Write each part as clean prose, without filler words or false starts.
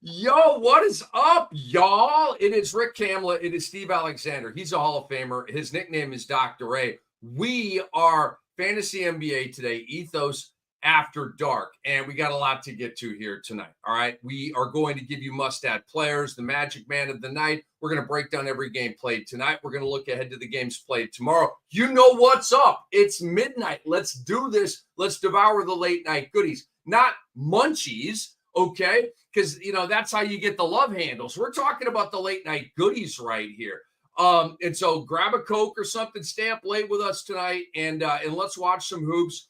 Yo, what is up, y'all? It is Rick Kamla. It is Steve Alexander. He's a Hall of Famer. His nickname is Dr. A. We are Fantasy NBA today, Ethos After Dark, and we got a lot to get to here tonight. All right, we are going to give you must-add players, the Magic Man of the night. We're going to break down every game played tonight. We're going to look ahead to the games played tomorrow. You know what's up. It's midnight. Let's do this. Let's devour the late night goodies, not munchies. Okay, because that's how you get the love handles. We're talking about the late night goodies right here. And so grab a Coke or something, stay up late with us tonight, and let's watch some hoops.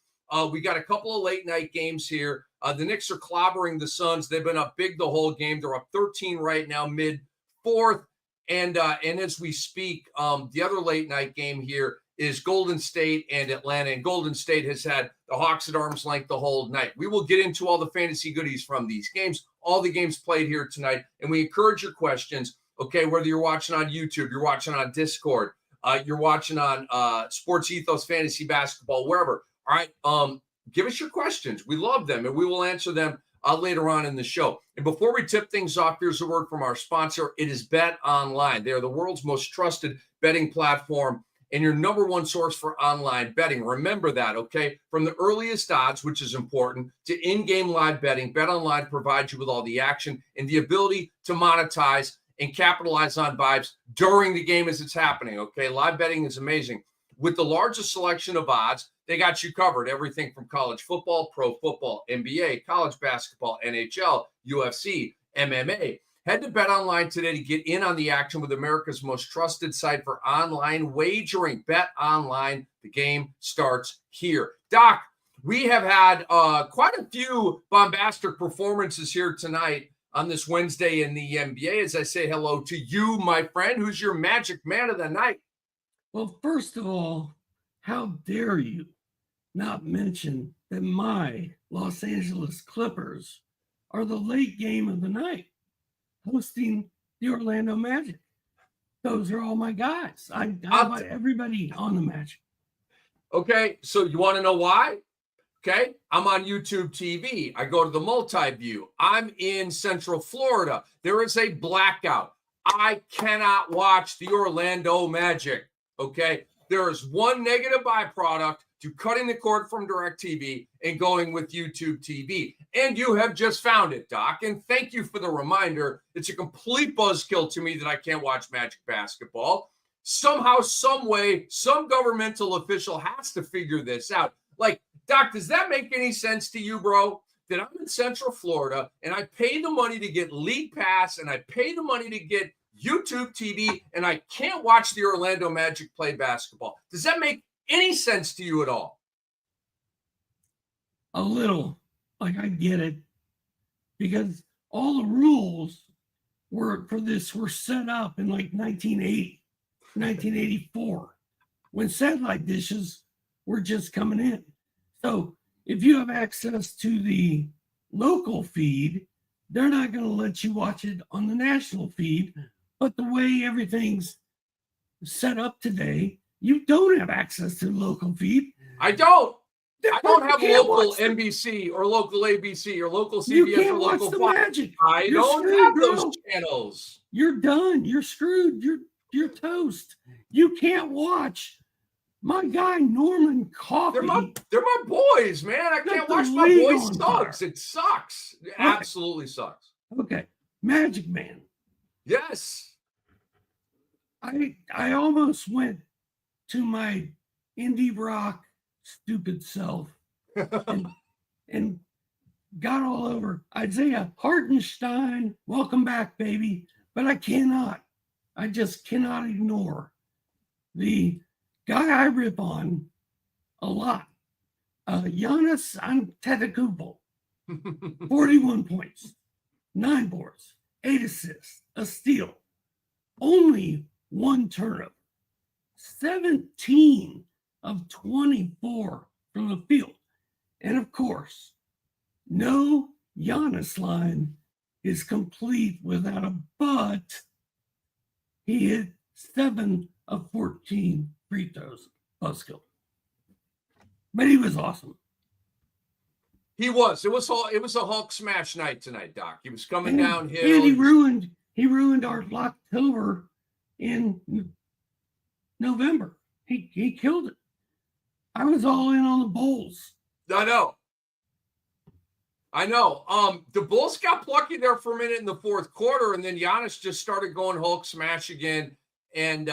We got a couple of late night games here. The Knicks are clobbering the Suns. They've been up big the whole game. They're up 13 right now, mid fourth. And as we speak, the other late night game here is Golden State and Atlanta. And Golden State has had the Hawks at arm's length the whole night. We will get into all the fantasy goodies from these games, all the games played here tonight. And we encourage your questions, okay, whether you're watching on YouTube, you're watching on Discord, you're watching on Sports Ethos Fantasy Basketball, wherever. All right, give us your questions. We love them, and we will answer them later on in the show. And before we tip things off, here's a word from our sponsor. It is Bet Online. They are the world's most trusted betting platform and your number one source for online betting. Remember that, okay? From the earliest odds, which is important, to in-game live betting, BetOnline provides you with all the action and the ability to monetize and capitalize on vibes during the game as it's happening, okay? Live betting is amazing. With the largest selection of odds, they got you covered. Everything from college football, pro football, NBA, college basketball, NHL, UFC, MMA. Head to BetOnline today to get in on the action with America's most trusted site for online wagering. BetOnline, the game starts here. Doc, we have had quite a few bombastic performances here tonight on this Wednesday in the NBA. As I say hello to you, my friend, who's your Magic Man of the night. Well, first of all, how dare you not mention that my Los Angeles Clippers are the late game of the night, hosting the Orlando Magic. Those are all my guys. I got everybody on the Magic. Okay, so you want to know why? Okay, I'm on YouTube TV. I go to the multi-view. I'm in Central Florida. There is a blackout. I cannot watch the Orlando Magic. Okay, there is one negative byproduct to cutting the cord from DirecTV and going with YouTube TV. And you have just found it, Doc. And thank you for the reminder. It's a complete buzzkill to me that I can't watch Magic basketball. Somehow, some way, some governmental official has to figure this out. Like, Doc, does that make any sense to you, bro? That I'm in Central Florida and I pay the money to get League Pass and I pay the money to get YouTube TV and I can't watch the Orlando Magic play basketball. Does that make any sense to you at all? A little. Like, I get it. Because all the rules were set up in like 1980, 1984, when satellite dishes were just coming in. So if you have access to the local feed, they're not going to let you watch it on the national feed. But the way everything's set up today, you don't have access to the local feed. I don't have local NBC or local ABC or local CBS or local Fox. I don't have those channels. You're done. You're screwed. You're toast. You can't watch my guy Norman Coffey. They're my boys, man. I can't watch my boys. Sucks. It sucks. It absolutely sucks. Okay, Magic Man. Yes. I almost went to my indie rock stupid self and got all over Isaiah Hartenstein. Welcome back, baby. But I just cannot ignore the guy I rip on a lot. Giannis Antetokounmpo, 41 points, 9 boards, 8 assists, a steal, only 1 turnover, 17 of 24 from the field. And of course, no Giannis line is complete without a but. He hit 7 of 14 free throws, buzzkill. But he was awesome. He was. It was a Hulk smash night tonight, Doc. He was coming downhill. And he ruined our October in November. He killed it. I was all in on the Bulls. I know. The Bulls got plucky there for a minute in the fourth quarter, and then Giannis just started going Hulk smash again. And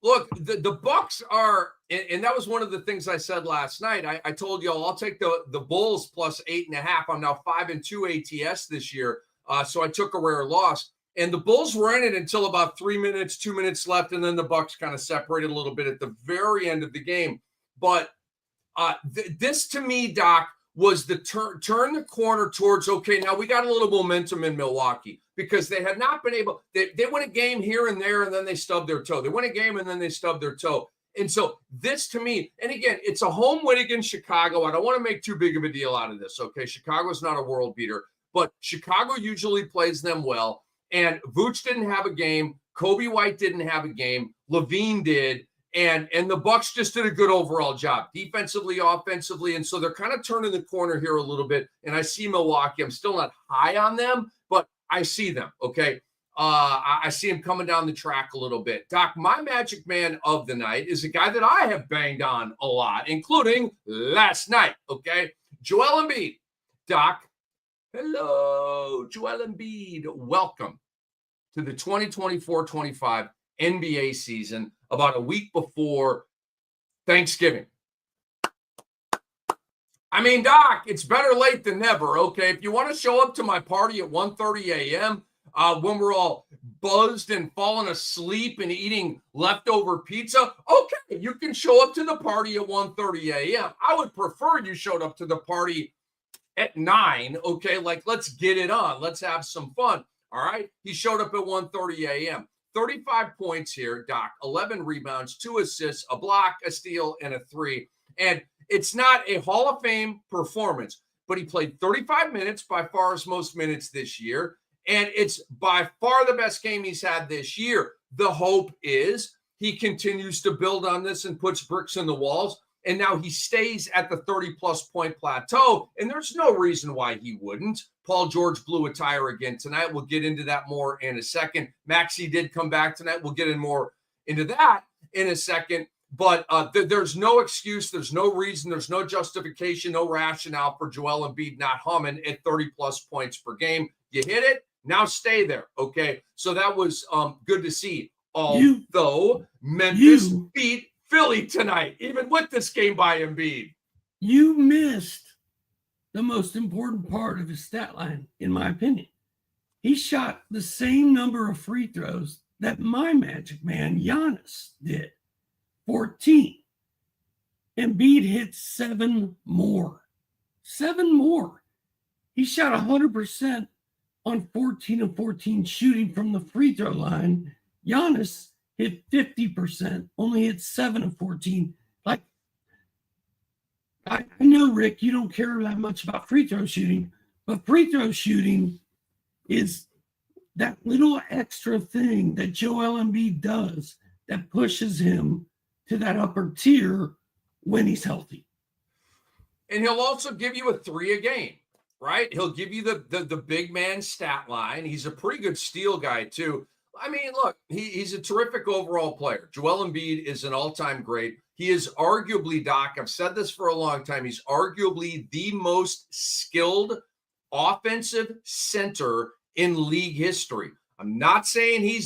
look, the Bucks are, and that was one of the things I said last night. I told y'all I'll take the Bulls plus 8.5. I'm now 5-2 ATS this year, so I took a rare loss. And the Bulls were in it until about 2 minutes left, and then the Bucks kind of separated a little bit at the very end of the game. But this to me, Doc, was the turn the corner towards, okay, now we got a little momentum in Milwaukee because they had not been able, they win a game here and there, and then they stub their toe. They win a game and then they stub their toe. And so this to me, and again, it's a home win against Chicago. I don't want to make too big of a deal out of this, okay? Chicago's not a world beater, but Chicago usually plays them well. And Vooch didn't have a game. Kobe White didn't have a game. Levine did. And the Bucks just did a good overall job, defensively, offensively. And so they're kind of turning the corner here a little bit. And I see Milwaukee. I'm still not high on them, but I see them, okay? I see him coming down the track a little bit. Doc, my magic man of the night is a guy that I have banged on a lot, including last night, okay? Joel Embiid. Doc, hello, Joel Embiid. Welcome to the 2024-25 NBA season, about a week before Thanksgiving. I mean, Doc, it's better late than never, okay? If you want to show up to my party at 1:30 a.m., when we're all buzzed and falling asleep and eating leftover pizza, okay, you can show up to the party at 1:30 a.m. I would prefer you showed up to the party at 9, okay? Like, let's get it on. Let's have some fun, all right? He showed up at 1:30 a.m. 35 points here, Doc, 11 rebounds, 2 assists, a block, a steal, and a 3. And it's not a Hall of Fame performance, but he played 35 minutes, by far his most minutes this year. And it's by far the best game he's had this year. The hope is he continues to build on this and puts bricks in the walls. And now he stays at the 30-plus point plateau. And there's no reason why he wouldn't. Paul George blew a tire again tonight. We'll get into that more in a second. Maxey did come back tonight. We'll get in more into that in a second. But there's no excuse. There's no reason. There's no justification, no rationale for Joel Embiid not humming at 30-plus points per game. You hit it. Now stay there, okay? So that was good to see. Although Memphis beat Philly tonight, even with this game by Embiid. You missed the most important part of his stat line, in my opinion. He shot the same number of free throws that my magic man, Giannis, did. 14. Embiid hit 7 more. 7 more. He shot 100% on 14 of 14 shooting from the free throw line. Giannis hit 50%, only hit 7 of 14. Like, I know, Rick, you don't care that much about free throw shooting, but free throw shooting is that little extra thing that Joel Embiid does that pushes him to that upper tier when he's healthy. And he'll also give you a 3 a game, right? He'll give you the big man stat line. He's a pretty good steal guy, too. I mean, look, he's a terrific overall player. Joel Embiid is an all-time great. He is arguably, Doc, I've said this for a long time, he's arguably the most skilled offensive center in league history. I'm not saying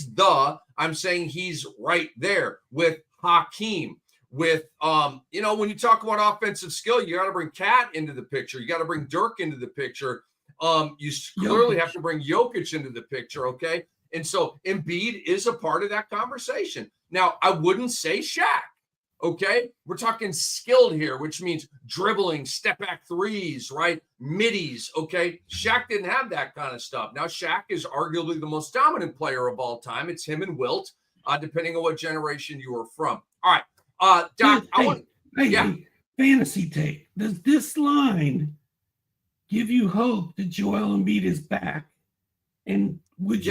I'm saying he's right there with Hakeem, with, when you talk about offensive skill, you got to bring Cat into the picture. You got to bring Dirk into the picture. You clearly have to bring Jokic into the picture, okay? And so Embiid is a part of that conversation. Now, I wouldn't say Shaq, okay? We're talking skilled here, which means dribbling, step back threes, right? Middies, okay? Shaq didn't have that kind of stuff. Now, Shaq is arguably the most dominant player of all time. It's him and Wilt, depending on what generation you are from. All right, Doc, fantasy take. Does this line give you hope that Joel Embiid is back? And would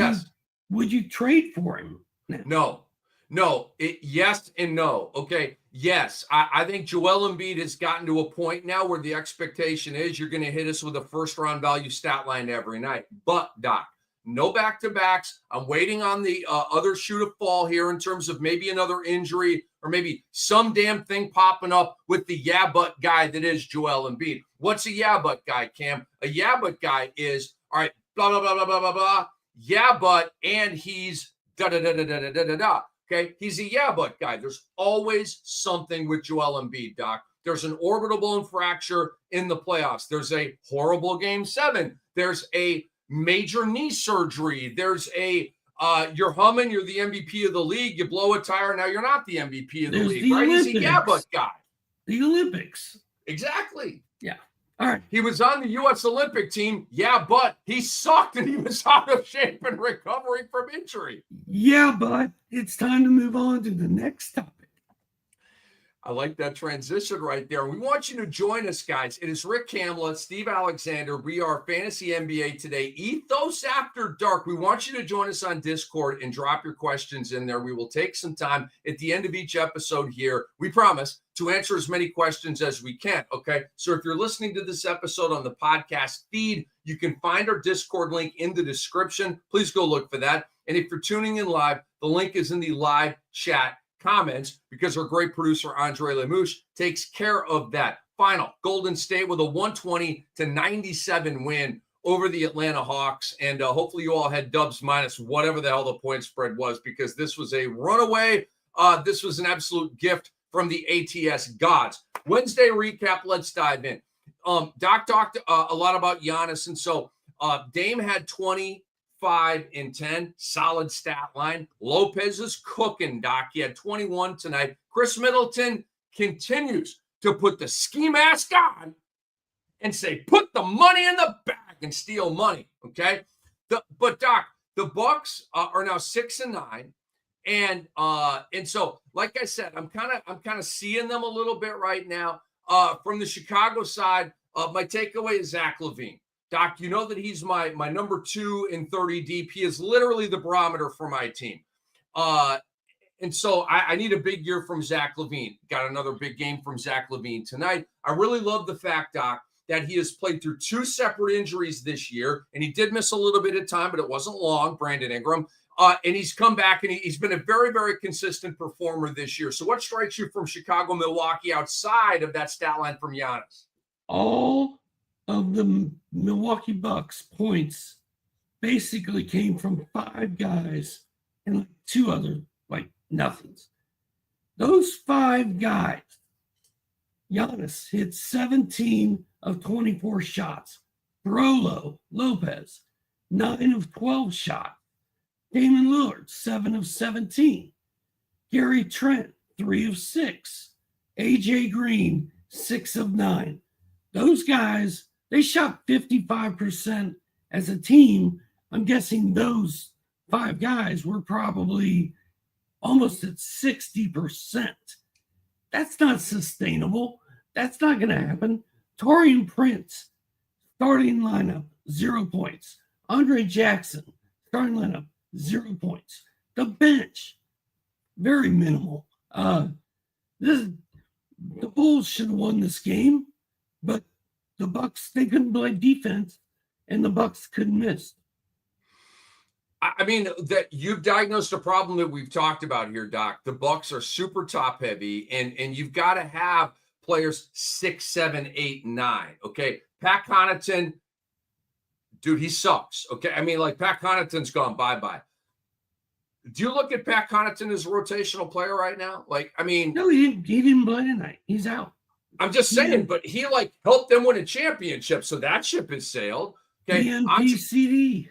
you trade for him? No. No, yes and no. Okay. Yes, I think Joel Embiid has gotten to a point now where the expectation is you're going to hit us with a first round value stat line every night. But, Doc, no back to backs. I'm waiting on the other shoe to fall here in terms of maybe another injury or maybe some damn thing popping up with the yeah, but guy that is Joel Embiid. What's a yeah, but guy, Cam? A yeah, but guy is, all right, blah, blah, blah, blah, blah, blah, blah. Yeah, but, and he's da, da, da, da, da, da, da, da. Okay, he's a yeah, but guy. There's always something with Joel Embiid, Doc. There's an orbital bone fracture in the playoffs. There's a horrible game 7. There's a major knee surgery. There's a you're humming, you're the MVP of the league. You blow a tire, now you're not the MVP of the league, right? Olympics. He's a yeah, but guy. The Olympics. Exactly. Yeah. All right. He was on the U.S. Olympic team, yeah, but he sucked and he was out of shape and recovering from injury. Yeah, but it's time to move on to the next topic. I like that transition right there. We want you to join us, guys. It is Rick Kamla, Steve Alexander. We are Fantasy NBA today. Ethos After Dark. We want you to join us on Discord and drop your questions in there. We will take some time at the end of each episode here. We promise to answer as many questions as we can. Okay. So if you're listening to this episode on the podcast feed, you can find our Discord link in the description. Please go look for that. And if you're tuning in live, the link is in the live chat comments because our great producer, Andre Lemouche, takes care of that. Final, Golden State with a 120-97 win over the Atlanta Hawks. And hopefully you all had Dubs minus whatever the hell the point spread was, because this was a runaway. This was an absolute gift from the ATS gods. Wednesday recap, let's dive in. Doc talked a lot about Giannis. And so Dame had 25 and 10, solid stat line. Lopez is cooking, Doc. He had 21 tonight. Chris Middleton continues to put the ski mask on and say, put the money in the bag and steal money. Okay. But Doc, the Bucks are now 6-9. And so, like I said, I'm kind of seeing them a little bit right now. From the Chicago side, my takeaway is Zach LaVine. Doc, you know that he's my number 2 in 30 deep. He is literally the barometer for my team. And so I need a big year from Zach LaVine. Got another big game from Zach LaVine tonight. I really love the fact, Doc, that he has played through 2 separate injuries this year. And he did miss a little bit of time, but it wasn't long, Brandon Ingram. And he's come back and he's been a very, very consistent performer this year. So what strikes you from Chicago, Milwaukee outside of that stat line from Giannis? All of the Milwaukee Bucks points basically came from 5 guys and like 2 other like nothings. Those 5 guys, Giannis hit 17 of 24 shots. Brolo, Lopez, 9 of 12 shots. Damian Lillard, 7 of 17. Gary Trent, 3 of 6. AJ Green, 6 of 9. Those guys, they shot 55% as a team. I'm guessing those 5 guys were probably almost at 60%. That's not sustainable. That's not going to happen. Taurean Prince, starting lineup, 0 points. Andre Jackson, starting lineup, 0 points. The bench, very minimal. The Bulls should have won this game, but the Bucks, they couldn't play defense, and the Bucks couldn't miss. I mean, that you've diagnosed a problem that we've talked about here, Doc. The Bucks are super top heavy, and you've got to have players 6, 7, 8, 9. Okay, Pat Connaughton, dude, he sucks. Okay, I mean, like Pat Connaughton's gone bye-bye. Do you look at Pat Connaughton as a rotational player right now? Like, I mean, no, he didn't play tonight. He's out. I'm just saying, but he like helped them win a championship, so that ship has sailed. Okay, NPCD.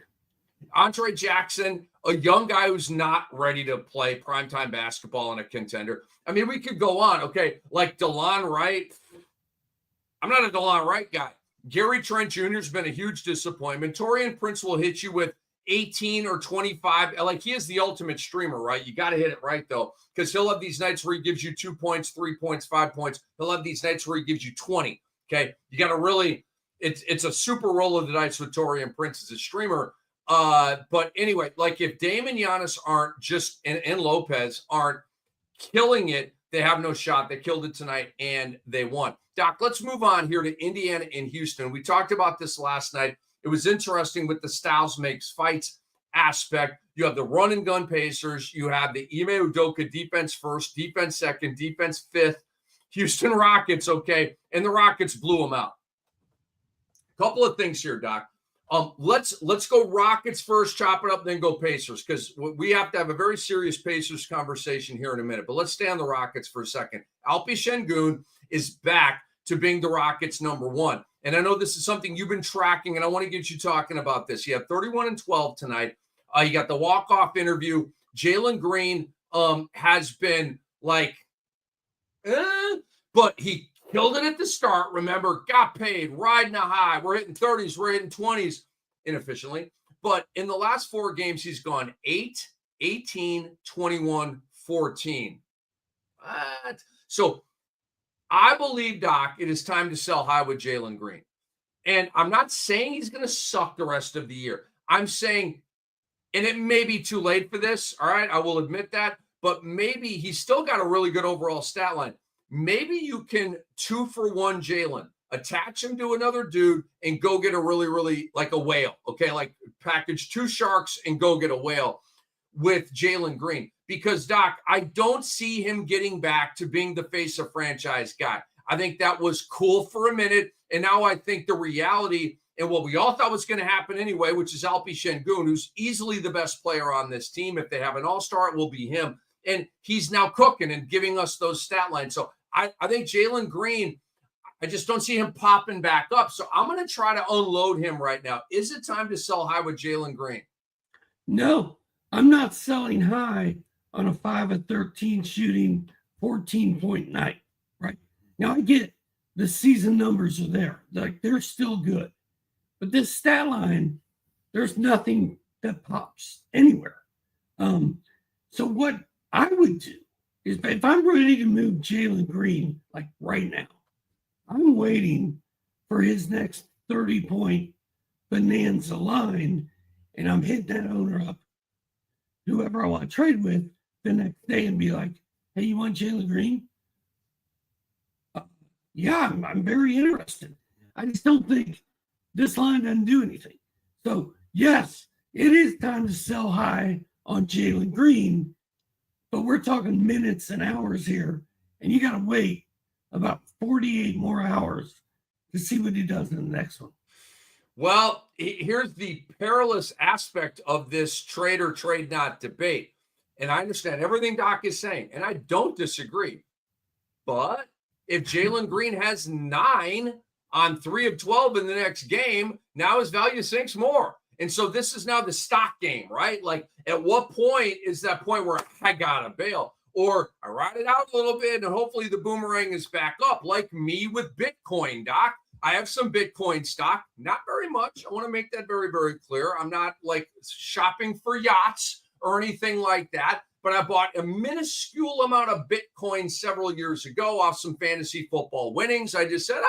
Andre Jackson, a young guy who's not ready to play primetime basketball in a contender. I mean, we could go on. Okay, like DeLon Wright. I'm not a DeLon Wright guy. Gary Trent Jr. has been a huge disappointment. Taurean Prince will hit you with 18 or 25. Like, he is the ultimate streamer, right? You got to hit it right, though, because he'll have these nights where he gives you 2 points, 3 points, 5 points. He'll have these nights where he gives you 20. Okay, you got to really. It's a super roll of the dice with Taurean Prince as a streamer. But anyway, like if Dame and Giannis aren't just and Lopez aren't killing it, they have no shot. They killed it tonight and they won. Doc, let's move on here to Indiana and Houston. We talked about this last night. It was interesting with the styles makes fights aspect. You have the run and gun Pacers. You have the Ime Udoka defense first, defense second, defense fifth. Houston Rockets, okay, and the Rockets blew them out. Couple of things here, Doc. Let's go Rockets first, chop it up, then go Pacers, because we have to have a very serious Pacers conversation here in a minute. But let's stay on the Rockets for a second. Alpi Şengün is back to being the Rockets number one. And I know this is something you've been tracking, and I want to get you talking about this. You have 31-12 tonight. You got the walk-off interview. Jalen Green has been like, but he killed it at the start. Remember, got paid, riding a high. We're hitting 30s, we're hitting 20s inefficiently. But in the last 4 games, he's gone 8, 18, 21, 14. So I believe, Doc, it is time to sell high with Jalen Green. And I'm not saying he's going to suck the rest of the year. I'm saying, and it may be too late for this, all right? I will admit that. But maybe he's still got a really good overall stat line. Maybe you can 2-for-1 Jalen, attach him to another dude and go get a really, really like a whale. Okay. Like package 2 sharks and go get a whale with Jalen Green. Because, Doc, I don't see him getting back to being the face of franchise guy. I think that was cool for a minute. And now I think the reality and what we all thought was going to happen anyway, which is Alpi Şengün, who's easily the best player on this team. If they have an all-star, it will be him. And he's now cooking and giving us those stat lines. So I think Jalen Green, I just don't see him popping back up. So I'm going to try to unload him right now. Is it time to sell high with Jalen Green? No, I'm not selling high on a 5 of 13 shooting 14-point night, right? Now I get the season numbers are there. Like they're still good. But this stat line, there's nothing that pops anywhere. So what I would do is if I'm ready to move Jalen Green, like right now, I'm waiting for his next 30-point bonanza line, and I'm hitting that owner up, whoever I want to trade with, the next day and be like, hey, you want Jalen Green? Yeah, I'm very interested. I just don't think this line doesn't do anything. So, yes, it is time to sell high on Jalen Green, but we're talking minutes and hours here, and you got to wait about 48 more hours to see what he does in the next one. Well, here's the perilous aspect of this trade or trade not debate. And I understand everything Doc is saying, and I don't disagree. But if Jalen Green has 9 on 3 of 12 in the next game, now his value sinks more. And so this is now the stock game, right? Like at what point is that point where I gotta bail? Or I ride it out a little bit and hopefully the boomerang is back up, like me with Bitcoin, Doc. I have some Bitcoin stock, not very much. I want to make that very, very clear. I'm not like shopping for yachts or anything like that, but I bought a minuscule amount of Bitcoin several years ago off some fantasy football winnings. I just said,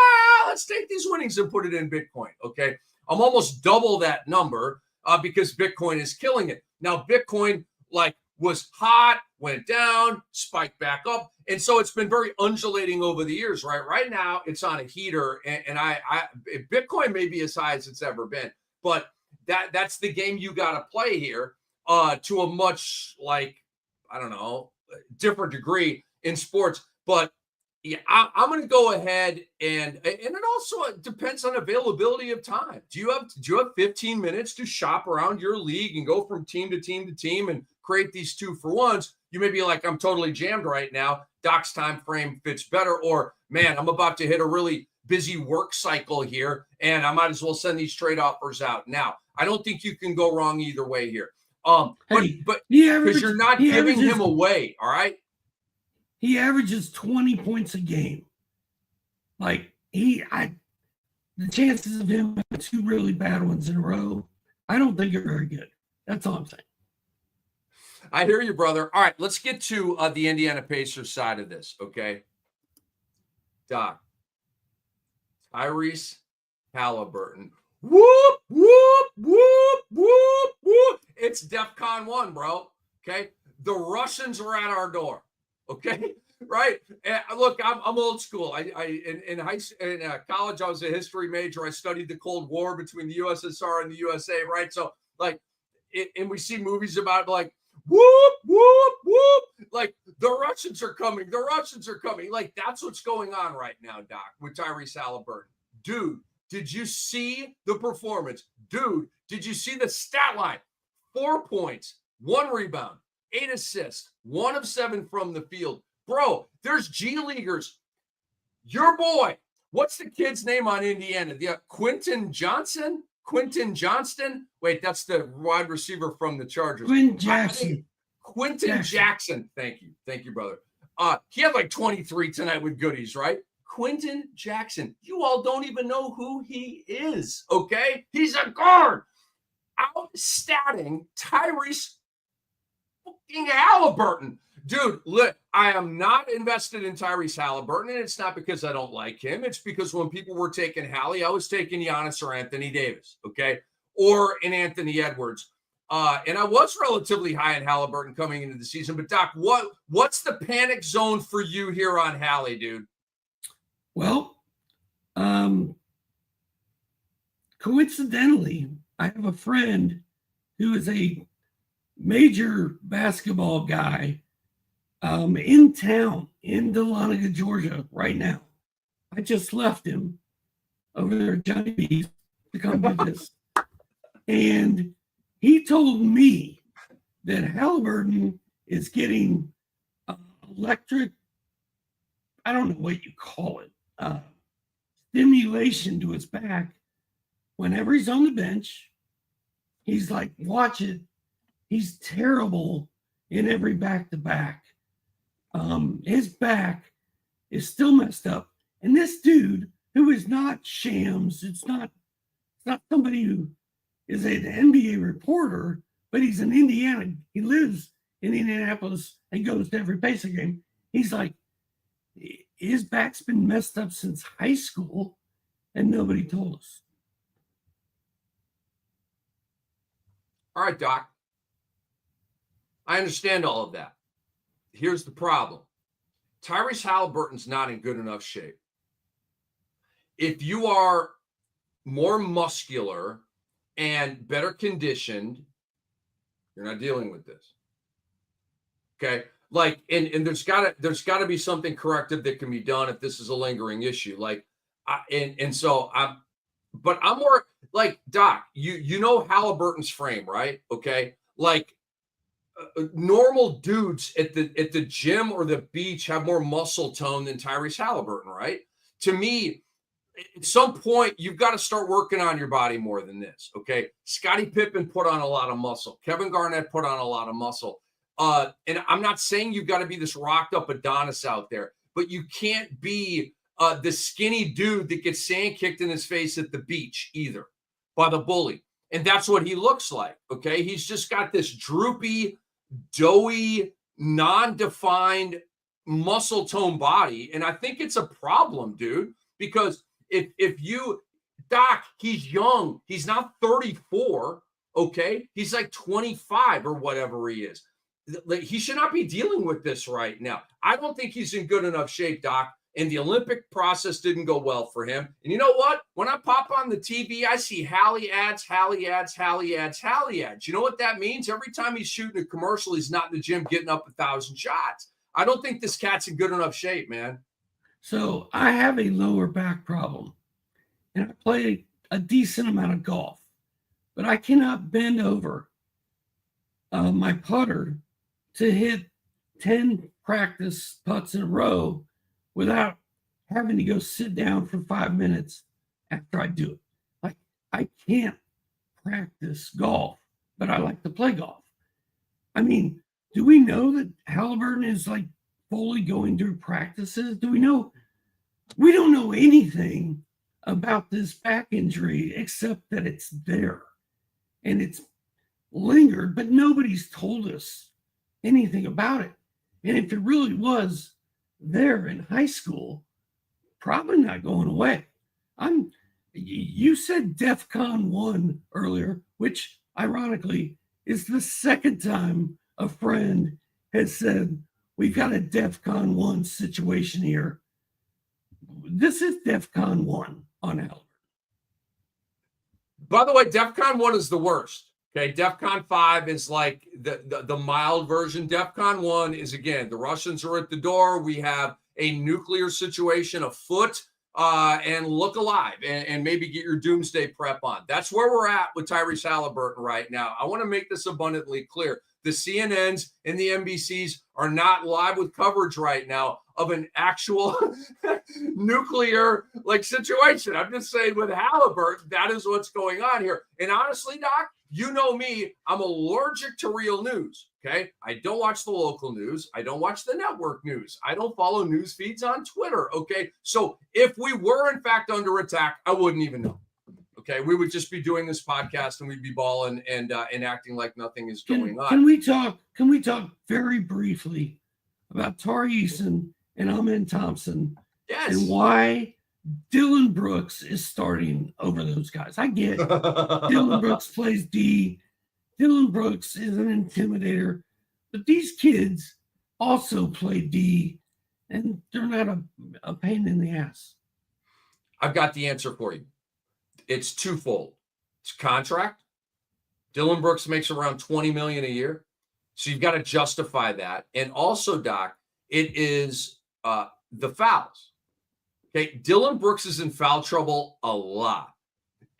let's take these winnings and put it in Bitcoin. Okay. I'm almost double that number because Bitcoin is killing it. Now, Bitcoin was hot, went down, spiked back up. And so it's been very undulating over the years, right? Right now it's on a heater and Bitcoin may be as high as it's ever been, but that's the game you got to play here to a much different degree in sports. But yeah, I'm going to go ahead and it also depends on availability of time. Do you have 15 minutes to shop around your league and go from team to team to team and create these 2-for-1s? You may be like, I'm totally jammed right now. Doc's time frame fits better. Or, man, I'm about to hit a really busy work cycle here, and I might as well send these trade offers out now. I don't think you can go wrong either way here. But because you're not giving him away, all right? He averages 20 points a game. Like the chances of him having 2 really bad ones in a row, I don't think are very good. That's all I'm saying. I hear you, brother. All right, let's get to the Indiana Pacers side of this, okay? Doc, Tyrese Halliburton. Whoop, whoop, whoop, whoop. It's DEFCON 1, bro. Okay. The Russians are at our door. Okay. Right. And look, I'm old school. In college, I was a history major. I studied the Cold War between the USSR and the USA. Right. So like, and we see movies about it, like, whoop, whoop, whoop. Like the Russians are coming. The Russians are coming. Like that's what's going on right now, Doc, with Tyrese Halliburton. Dude, did you see the performance? Dude, did you see the stat line? 4 points, 1 rebound, 8 assists, 1 of 7 from the field. Bro, there's G Leaguers. Your boy, what's the kid's name on Indiana? Quentin Johnson? Quentin Johnston? Wait, that's the wide receiver from the Chargers. Quentin Jackson. Quentin Jackson. Thank you. Thank you, brother. He had like 23 tonight with goodies, right? Quentin Jackson. You all don't even know who he is, okay? He's a guard. Outstatting Tyrese fucking Halliburton. Dude, look, I am not invested in Tyrese Halliburton, and it's not because I don't like him. It's because when people were taking Hallie, I was taking Giannis or Anthony Davis, okay? Or an Anthony Edwards. And I was relatively high in Halliburton coming into the season. But, Doc, what's the panic zone for you here on Hallie, dude? Well, coincidentally, I have a friend who is a major basketball guy in town in Dahlonega, Georgia right now. I just left him over there at Johnny B's to come do this. And he told me that Halliburton is getting electric, I don't know what you call it, stimulation to his back. Whenever he's on the bench, he's like, watch it. He's terrible in every back-to-back. His back is still messed up. And this dude, who is not Shams, it's not somebody who is an NBA reporter, but he's an Indiana. He lives in Indianapolis and goes to every Pacer game. He's like, his back's been messed up since high school, and nobody told us. All right, Doc. I understand all of that. Here's the problem. Tyrese Halliburton's not in good enough shape. If you are more muscular and better conditioned, you're not dealing with this. Okay? Like, and there's gotta be something corrective that can be done if this is a lingering issue. Like, but I'm more like, Doc, you know Halliburton's frame, right? Okay. Like normal dudes at the gym or the beach have more muscle tone than Tyrese Halliburton, right? To me, at some point, you've got to start working on your body more than this. Okay. Scottie Pippen put on a lot of muscle. Kevin Garnett put on a lot of muscle. And I'm not saying you've got to be this rocked up Adonis out there, but you can't be the skinny dude that gets sand kicked in his face at the beach either by the bully. And that's what he looks like. Okay. He's just got this droopy, doughy, non-defined muscle tone body. And I think it's a problem, dude, because if you, Doc, he's young. He's not 34. Okay. He's like 25 or whatever he is. He should not be dealing with this right now. I don't think he's in good enough shape, Doc. And the Olympic process didn't go well for him. And you know what? When I pop on the TV, I see Hallie ads, Hallie ads, Hallie ads, Hallie ads. You know what that means? Every time he's shooting a commercial, he's not in the gym getting up 1,000 shots. I don't think this cat's in good enough shape, man. So I have a lower back problem. And I play a decent amount of golf. But I cannot bend over my putter to hit 10 practice putts in a row without having to go sit down for 5 minutes after I do it. Like, I can't practice golf, but I like to play golf. I mean, do we know that Halliburton is like fully going through practices? Do we know? We don't know anything about this back injury except that it's there and it's lingered, but nobody's told us anything about it. And if it really was there in high school, probably not going away. You said DEFCON 1 earlier, which ironically It's the second time a friend has said, we've got a DEFCON 1 situation here. This is DEFCON 1 on Halliburton. By the way, DEFCON 1 is the worst. Okay, DEFCON 5 is like the mild version. DEFCON 1 is, again, the Russians are at the door. We have a nuclear situation afoot, and look alive and maybe get your doomsday prep on. That's where we're at with Tyrese Halliburton right now. I want to make this abundantly clear. The CNNs and the NBCs are not live with coverage right now of an actual nuclear situation. I'm just saying with Halliburton, that is what's going on here. And honestly, Doc, you know me, I'm allergic to real news. Okay. I don't watch the local news. I don't watch the network news. I don't follow news feeds on Twitter. Okay. So if we were in fact under attack, I wouldn't even know. Okay. We would just be doing this podcast and we'd be balling and acting like nothing is going on. Can we talk very briefly about Tari Eason and Amen Thompson? Yes. And why Dylan Brooks is starting over those guys. I get Dylan Brooks plays D. Dylan Brooks is an intimidator, but these kids also play D, and they're not a pain in the ass. I've got the answer for you. It's twofold. It's contract. Dylan Brooks makes around $20 million a year, so you've got to justify that. And also, Doc, it is the fouls. Okay, Dylan Brooks is in foul trouble a lot.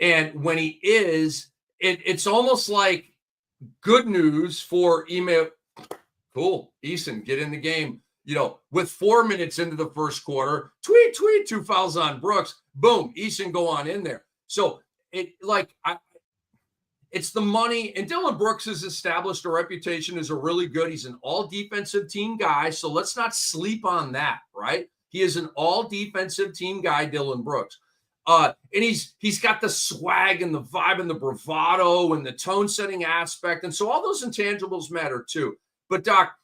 And when he is, it's almost like good news for email. Cool, Eason, get in the game. With 4 minutes into the first quarter, tweet, 2 fouls on Brooks. Boom, Eason, go on in there. So it's the money. And Dylan Brooks has established a reputation as a really good. He's an all defensive team guy. So let's not sleep on that, right? He is an all-defensive team guy, Dylan Brooks. And he's got the swag and the vibe and the bravado and the tone-setting aspect. And so all those intangibles matter too. But, Doc,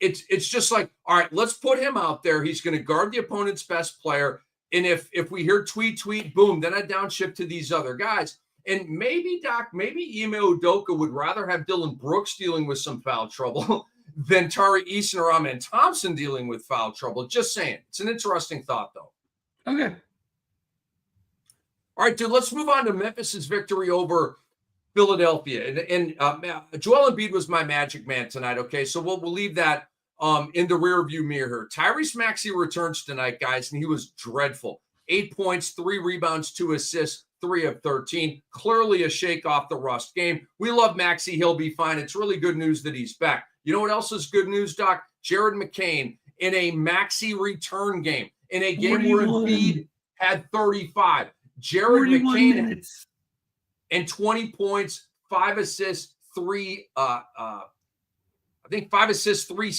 it's just like, all right, let's put him out there. He's going to guard the opponent's best player. And if we hear tweet, boom, then I downshift to these other guys. And maybe, Doc, maybe Ime Udoka would rather have Dylan Brooks dealing with some foul trouble than Tari Eason or Amen Thompson dealing with foul trouble. Just saying. It's an interesting thought, though. Okay. All right, dude, let's move on to Memphis's victory over Philadelphia. And Joel Embiid was my magic man tonight, okay? So we'll leave that in the rearview mirror. Tyrese Maxey returns tonight, guys, and he was dreadful. 8 points, 3 rebounds, 2 assists, 3 of 13. Clearly a shake off the rust game. We love Maxey. He'll be fine. It's really good news that he's back. You know what else is good news, Doc? Jared McCain in a Maxey return game, in a game where Embiid had 35. Jared McCain and 20 points, 5 assists, 3 I think 5 assists, 3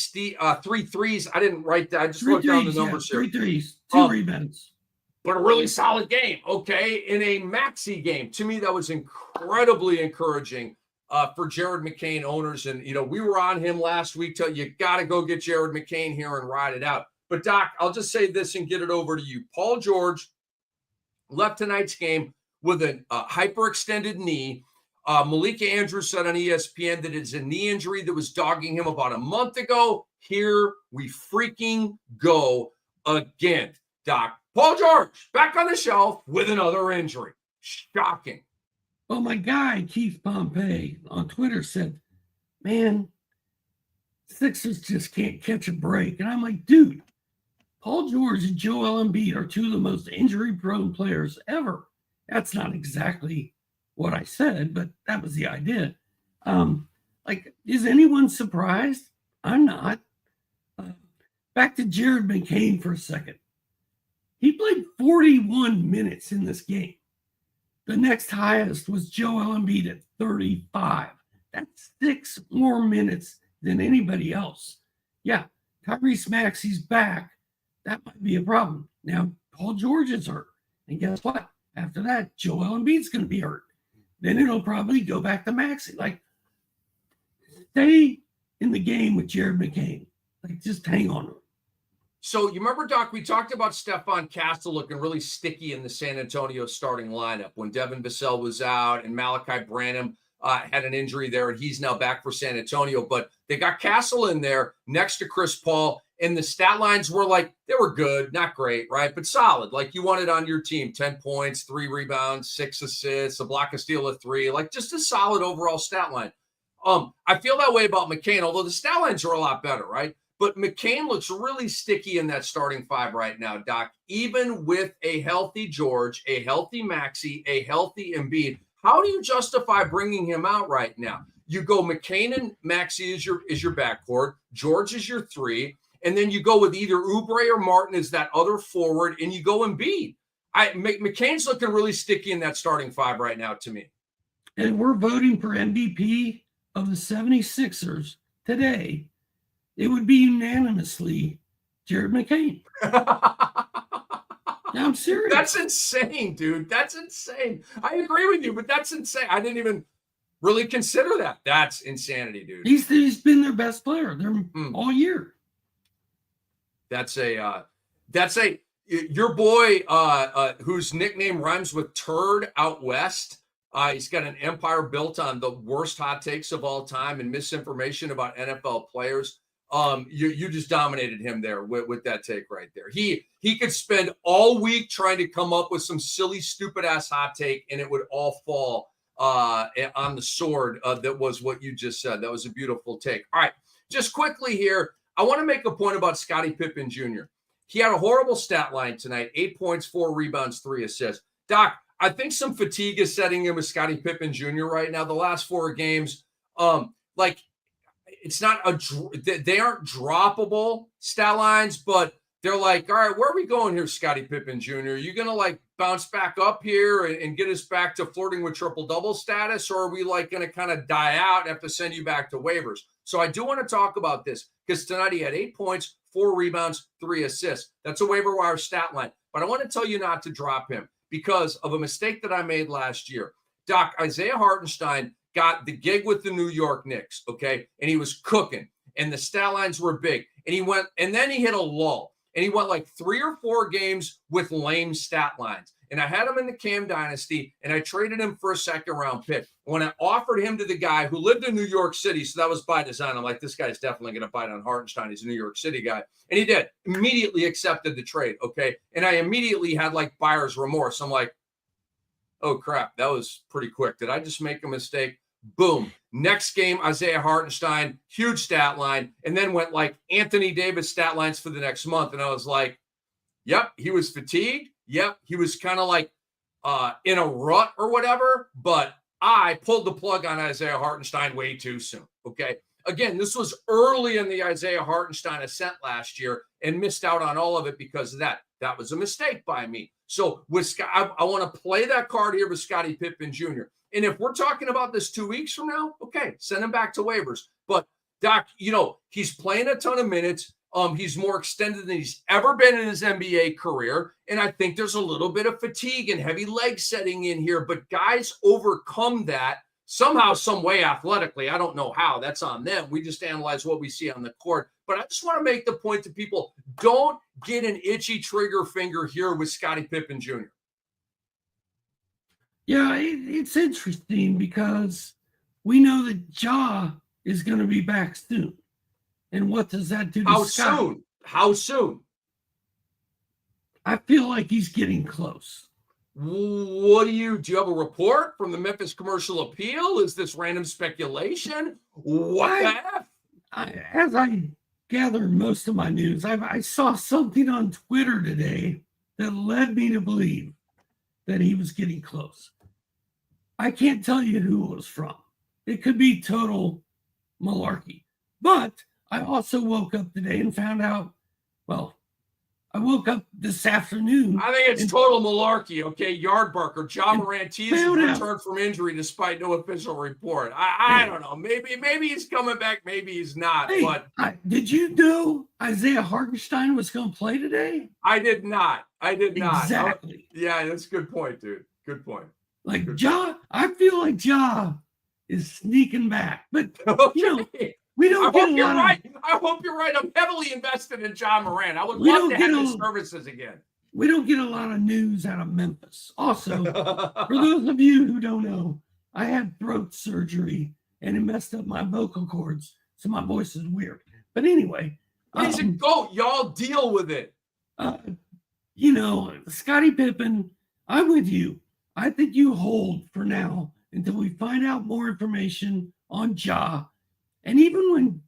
threes. I didn't write that. I just wrote down the numbers here. 3 threes, 2 rebounds. But a really solid game, okay? In a Maxey game. To me, that was incredibly encouraging for Jared McCain owners. And, we were on him last week. You got to go get Jared McCain here and ride it out. But, Doc, I'll just say this and get it over to you. Paul George left tonight's game with a hyperextended knee. Malika Andrews said on ESPN that it's a knee injury that was dogging him about a month ago. Here we freaking go again, Doc. Paul George back on the shelf with another injury. Shocking. Well, my guy, Keith Pompey, on Twitter said, man, Sixers just can't catch a break. And I'm like, dude, Paul George and Joel Embiid are 2 of the most injury-prone players ever. That's not exactly what I said, but that was the idea. Is anyone surprised? I'm not. Back to Jared McCain for a second. He played 41 minutes in this game. The next highest was Joel Embiid at 35. That's 6 more minutes than anybody else. Yeah, Tyrese Maxey's back. That might be a problem. Now, Paul George is hurt. And guess what? After that, Joel Embiid's going to be hurt. Then it'll probably go back to Maxey. Stay in the game with Jared McCain. Just hang on to him. So you remember, Doc, we talked about Stephon Castle looking really sticky in the San Antonio starting lineup when Devin Vassell was out and Malachi Branham had an injury there, and he's now back for San Antonio. But they got Castle in there next to Chris Paul, and the stat lines were like, they were good, not great, right? But solid, like you wanted on your team. 10 points, 3 rebounds, 6 assists, a block, a steal, a 3, like just a solid overall stat line. I feel that way about McCain, although the stat lines are a lot better, right? But McCain looks really sticky in that starting 5 right now, Doc. Even with a healthy George, a healthy Maxey, a healthy Embiid, how do you justify bringing him out right now? You go McCain and Maxey is your backcourt, George is your 3, and then you go with either Oubre or Martin as that other forward, and you go Embiid. McCain's looking really sticky in that starting 5 right now to me. And we're voting for MVP of the 76ers today. It would be unanimously Jared McCain. I'm serious. That's insane, dude. That's insane. I agree with you, but that's insane. I didn't even really consider that. That's insanity, dude. He's been their best player all year. That's your boy whose nickname rhymes with turd out west. He's got an empire built on the worst hot takes of all time and misinformation about NFL players. You just dominated him there with that take right there. He could spend all week trying to come up with some silly, stupid ass hot take, and it would all fall on the sword. That was what you just said. That was a beautiful take. All right, just quickly here, I want to make a point about Scottie Pippen Jr. He had a horrible stat line tonight: 8 points, 4 rebounds, 3 assists. Doc, I think some fatigue is setting in with Scottie Pippen Jr. right now. The last 4 games, it's not they aren't droppable stat lines, but they're like, all right, where are we going here, Scottie Pippen Jr.? Are you going to like bounce back up here and get us back to flirting with triple-double status, or are we like going to kind of die out and have to send you back to waivers? So I do want to talk about this because tonight he had 8 points, 4 rebounds, 3 assists. That's a waiver wire stat line. But I want to tell you not to drop him because of a mistake that I made last year. Doc, Isaiah Hartenstein got the gig with the New York Knicks, okay? And he was cooking, and the stat lines were big. And then he hit a lull, and he went like 3 or 4 games with lame stat lines. And I had him in the Cam Dynasty, and I traded him for a second-round pick. When I offered him to the guy who lived in New York City, so that was by design. I'm like, this guy's definitely going to bite on Hartenstein. He's a New York City guy. And he did. Immediately accepted the trade, okay? And I immediately had like buyer's remorse. I'm like, oh, crap, that was pretty quick. Did I just make a mistake? Boom. Next game, Isaiah Hartenstein, huge stat line, and then went like Anthony Davis stat lines for the next month. And I was like, yep, he was fatigued. Yep, he was kind of like in a rut or whatever, but I pulled the plug on Isaiah Hartenstein way too soon, okay? Again, this was early in the Isaiah Hartenstein ascent last year and missed out on all of it because of that. That was a mistake by me. So with Scott, I want to play that card here with Scottie Pippen Jr. And if we're talking about this 2 weeks from now, okay, send him back to waivers. But Doc, he's playing a ton of minutes. He's more extended than he's ever been in his NBA career. And I think there's a little bit of fatigue and heavy leg setting in here, but guys overcome that somehow, some way athletically. I don't know how. That's on them. We just analyze what we see on the court. But I just want to make the point to people, don't get an itchy trigger finger here with Scottie Pippen Jr. Yeah, it's interesting because we know that Ja is going to be back soon. And what does that do to Scottie? How soon? I feel like he's getting close. What do you have a report from the Memphis Commercial Appeal? Is this random speculation? What the F? As I gather most of my news, I saw something on Twitter today that led me to believe that he was getting close. I can't tell you who it was from. It could be total malarkey. But I also woke up today and found out, I woke up this afternoon. I think it's total malarkey, okay? Yardbarker, Ja Morant teases return from injury despite no official report. I don't know. Maybe he's coming back, maybe he's not. But did you know Isaiah Hartenstein was going to play today? I did not. Exactly. Yeah, that's a good point, dude. Good point. Like Ja, I feel like Ja is sneaking back. But, we don't get a lot of... I hope you're right. I'm heavily invested in Ja Morant. I would love to have his services again. We don't get a lot of news out of Memphis. Also, for those of you who don't know, I had throat surgery and it messed up my vocal cords, so my voice is weird. But anyway, but he's a GOAT. Y'all deal with it. Scottie Pippen, I'm with you. I think you hold for now until we find out more information on Ja. And even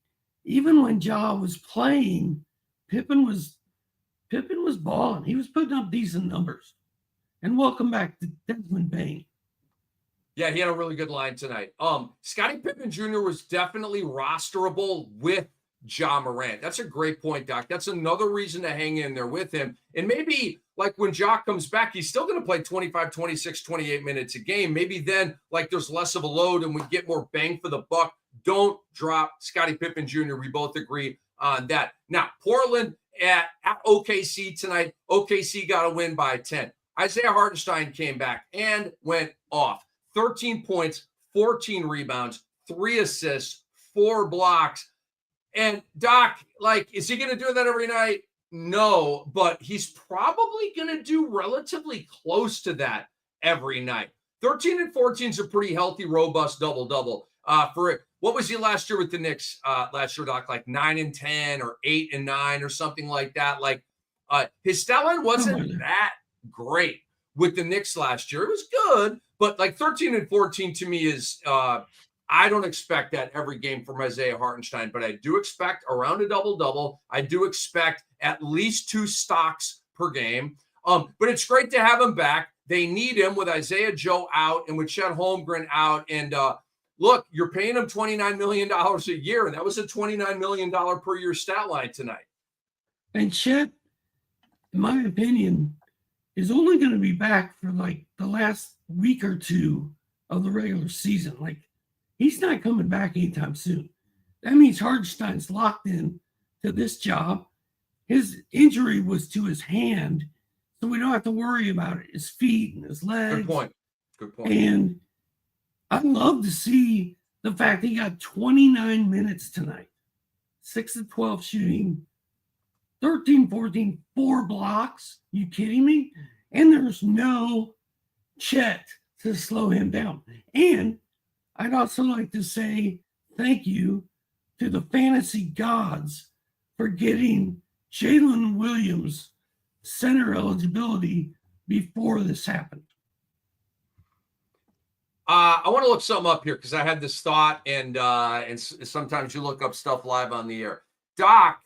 when Ja was playing, Pippen was balling. He was putting up decent numbers. And welcome back to Desmond Bain. Yeah, he had a really good line tonight. Scottie Pippen Jr. was definitely rosterable with Ja Morant. That's a great point, Doc. That's another reason to hang in there with him. And maybe like when Ja comes back, he's still going to play 25, 26, 28 minutes a game. Maybe then like there's less of a load and we get more bang for the buck. Don't drop Scottie Pippen Jr. We both agree on that. Now, Portland at OKC tonight. OKC got a win by 10. Isaiah Hartenstein came back and went off. 13 points, 14 rebounds, 3 assists, 4 blocks. And Doc, like, is he going to do that every night? No, but he's probably going to do relatively close to that every night. 13 and 14 is a pretty healthy, robust double-double. For it. What was he last year with the Knicks last year, Doc? Like 9 and 10 or 8 and 9 or something like that. Like his stat line wasn't that great with the Knicks last year. It was good, but like 13 and 14 to me is I don't expect that every game from Isaiah Hartenstein, but I do expect around a double-double. I do expect at least 2 stocks per game. But it's great to have him back. They need him with Isaiah Joe out and with Chet Holmgren out. And look, you're paying him $29 million a year, and that was a $29 million per year stat line tonight. And Chet, in my opinion, is only going to be back for like the last week or 2 of the regular season. Like, he's not coming back anytime soon. That means Hartenstein's locked in to this job. His injury was to his hand, so we don't have to worry about it. His feet and his legs. Good point. And I'd love to see the fact he got 29 minutes tonight. 6 of 12 shooting, 13, 14, 4 blocks. You kidding me? And there's no Chet to slow him down. And I'd also like to say thank you to the fantasy gods for getting Jalen Williams center eligibility before this happened. I want to look something up here because I had this thought, and sometimes you look up stuff live on the air. Doc,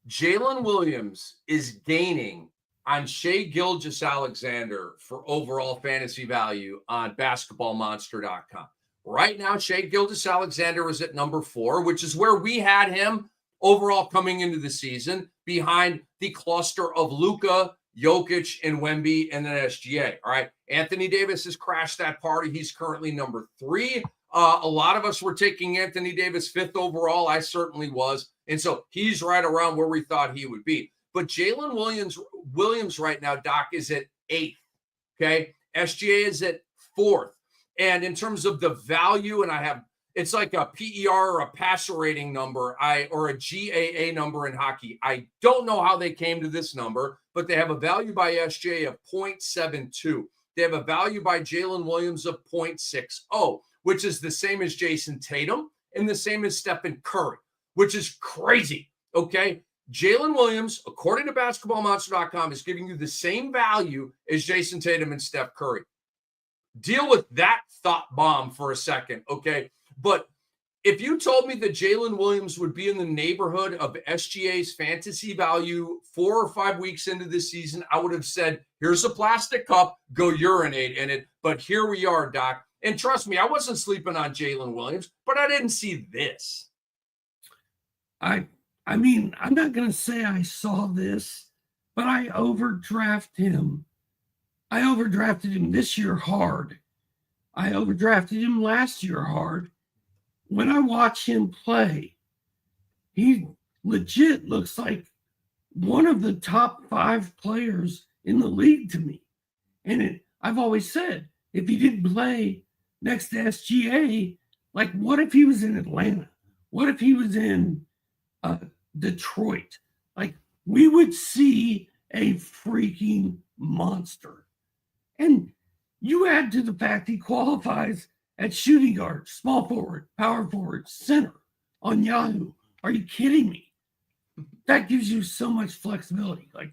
Jalen Williams is gaining on Shai Gilgeous-Alexander for overall fantasy value on basketballmonster.com. Right now, Shai Gilgeous-Alexander is at number 4, which is where we had him overall coming into the season, behind the cluster of Luka, Jokic, and Wemby, and then SGA. All right. Anthony Davis has crashed that party. He's currently number 3. A lot of us were taking Anthony Davis 5th overall. I certainly was. And so he's right around where we thought he would be. But Jalen Williams right now, Doc, is at 8th. Okay. SGA is at 4th. And in terms of the value, and it's like a PER or a passer rating number, or a GAA number in hockey. I don't know how they came to this number, but they have a value by SGA of 0.72. They have a value by Jalen Williams of 0.60, which is the same as Jason Tatum and the same as Stephen Curry, which is crazy. Okay. Jalen Williams, according to basketballmonster.com, is giving you the same value as Jason Tatum and Steph Curry. Deal with that thought bomb for a second, okay? But if you told me that Jalen Williams would be in the neighborhood of SGA's fantasy value 4 or 5 weeks into the season, I would have said, here's a plastic cup, go urinate in it. But here we are, Doc. And trust me, I wasn't sleeping on Jalen Williams, but I didn't see this. I mean, I'm not going to say I saw this, but I overdrafted him. I overdrafted him this year hard. I overdrafted him last year hard. When I watch him play, he legit looks like one of the top 5 players in the league to me. And I've always said, if he didn't play next to SGA, like what if he was in Atlanta? What if he was in Detroit? Like we would see a freaking monster. And You add to the fact he qualifies at shooting guard, small forward, power forward, center on Yahoo. Are you kidding me? That gives you so much flexibility. Like,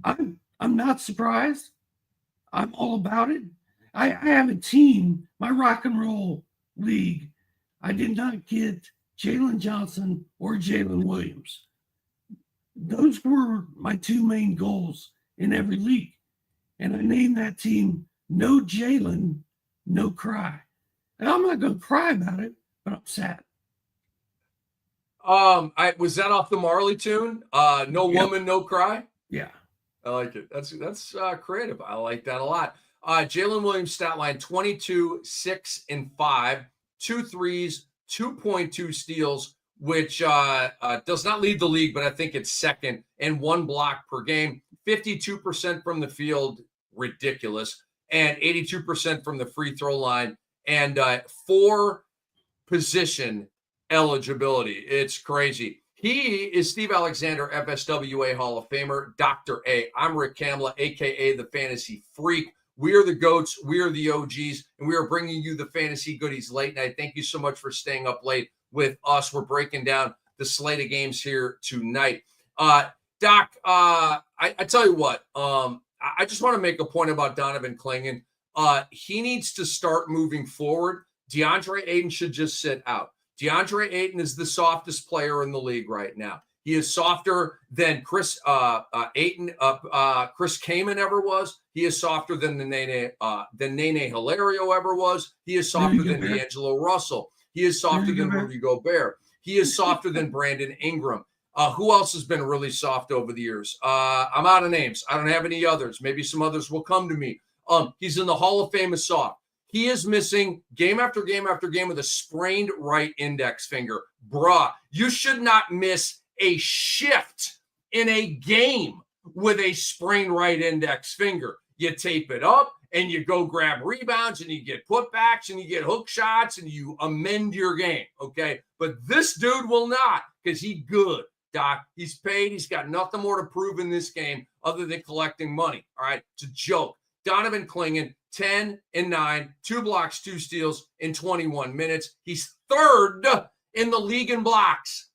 I'm not surprised. I'm all about it. I have a team, my rock and roll league. I did not get Jalen Johnson or Jalen Williams. Those were my two main goals in every league. And I named that team No Jalen, No Cry. And I'm not going to cry about it, but I'm sad. Was that off the Marley tune? No Woman, No Cry? Yeah. I like it. That's creative. I like that a lot. Jalen Williams stat line 22, 6, and 5, 2 threes, 2.2 steals, which does not lead the league, but I think it's second, and 1 block per game. 52% from the field, ridiculous, and 82% from the free throw line, and 4 position eligibility. It's crazy. He is Steve Alexander, FSWA Hall of Famer, Dr. A. I'm Rick Kamla, a.k.a. the Fantasy Freak. We are the GOATs. We are the OGs, and we are bringing you the fantasy goodies late night. Thank you so much for staying up late with us. We're breaking down the slate of games here tonight. Doc, I tell you what, I just want to make a point about Donovan Clingan. He needs to start moving forward. DeAndre Ayton should just sit out. DeAndre Ayton is the softest player in the league right now. He is softer than Chris Kaman ever was. He is softer than Nene Hilario ever was. He is softer than D'Angelo Russell. He is softer than Rudy Gobert. He is softer than Brandon Ingram. Who else has been really soft over the years? I'm out of names. I don't have any others. Maybe some others will come to me. He's in the Hall of Fame as soft. He is missing game after game after game with a sprained right index finger. Bruh, you should not miss a shift in a game with a sprained right index finger. You tape it up and you go grab rebounds and you get putbacks and you get hook shots and you amend your game, okay? But this dude will not, because he's good, Doc. He's paid. He's got nothing more to prove in this game other than collecting money, all right? It's a joke. Donovan Clingan, 10 and 9, 2 blocks, 2 steals in 21 minutes. He's third in the league in blocks.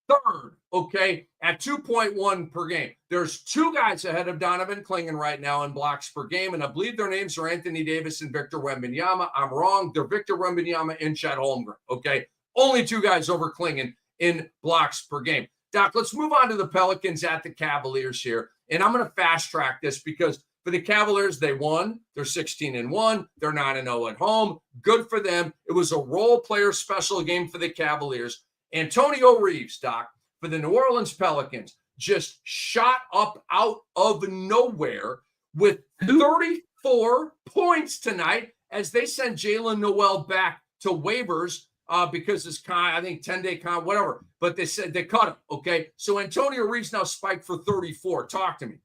Third, okay, at 2.1 per game. There's 2 guys ahead of Donovan Clingan right now in blocks per game, and I believe their names are Anthony Davis and Victor Wembanyama. I'm wrong. They're Victor Wembanyama and Chet Holmgren, okay? Only 2 guys over Clingan in blocks per game. Doc, let's move on to the Pelicans at the Cavaliers here, and I'm going to fast track this because for the Cavaliers, they won. They're 16-1. They're 9-0 at home. Good for them. It was a role player special game for the Cavaliers. Antonio Reeves, Doc, for the New Orleans Pelicans, just shot up out of nowhere with 34 points tonight as they sent Jalen Noel back to waivers because his I think 10-day whatever. But they said they cut him, okay? So Antonio Reeves now spiked for 34. Talk to me.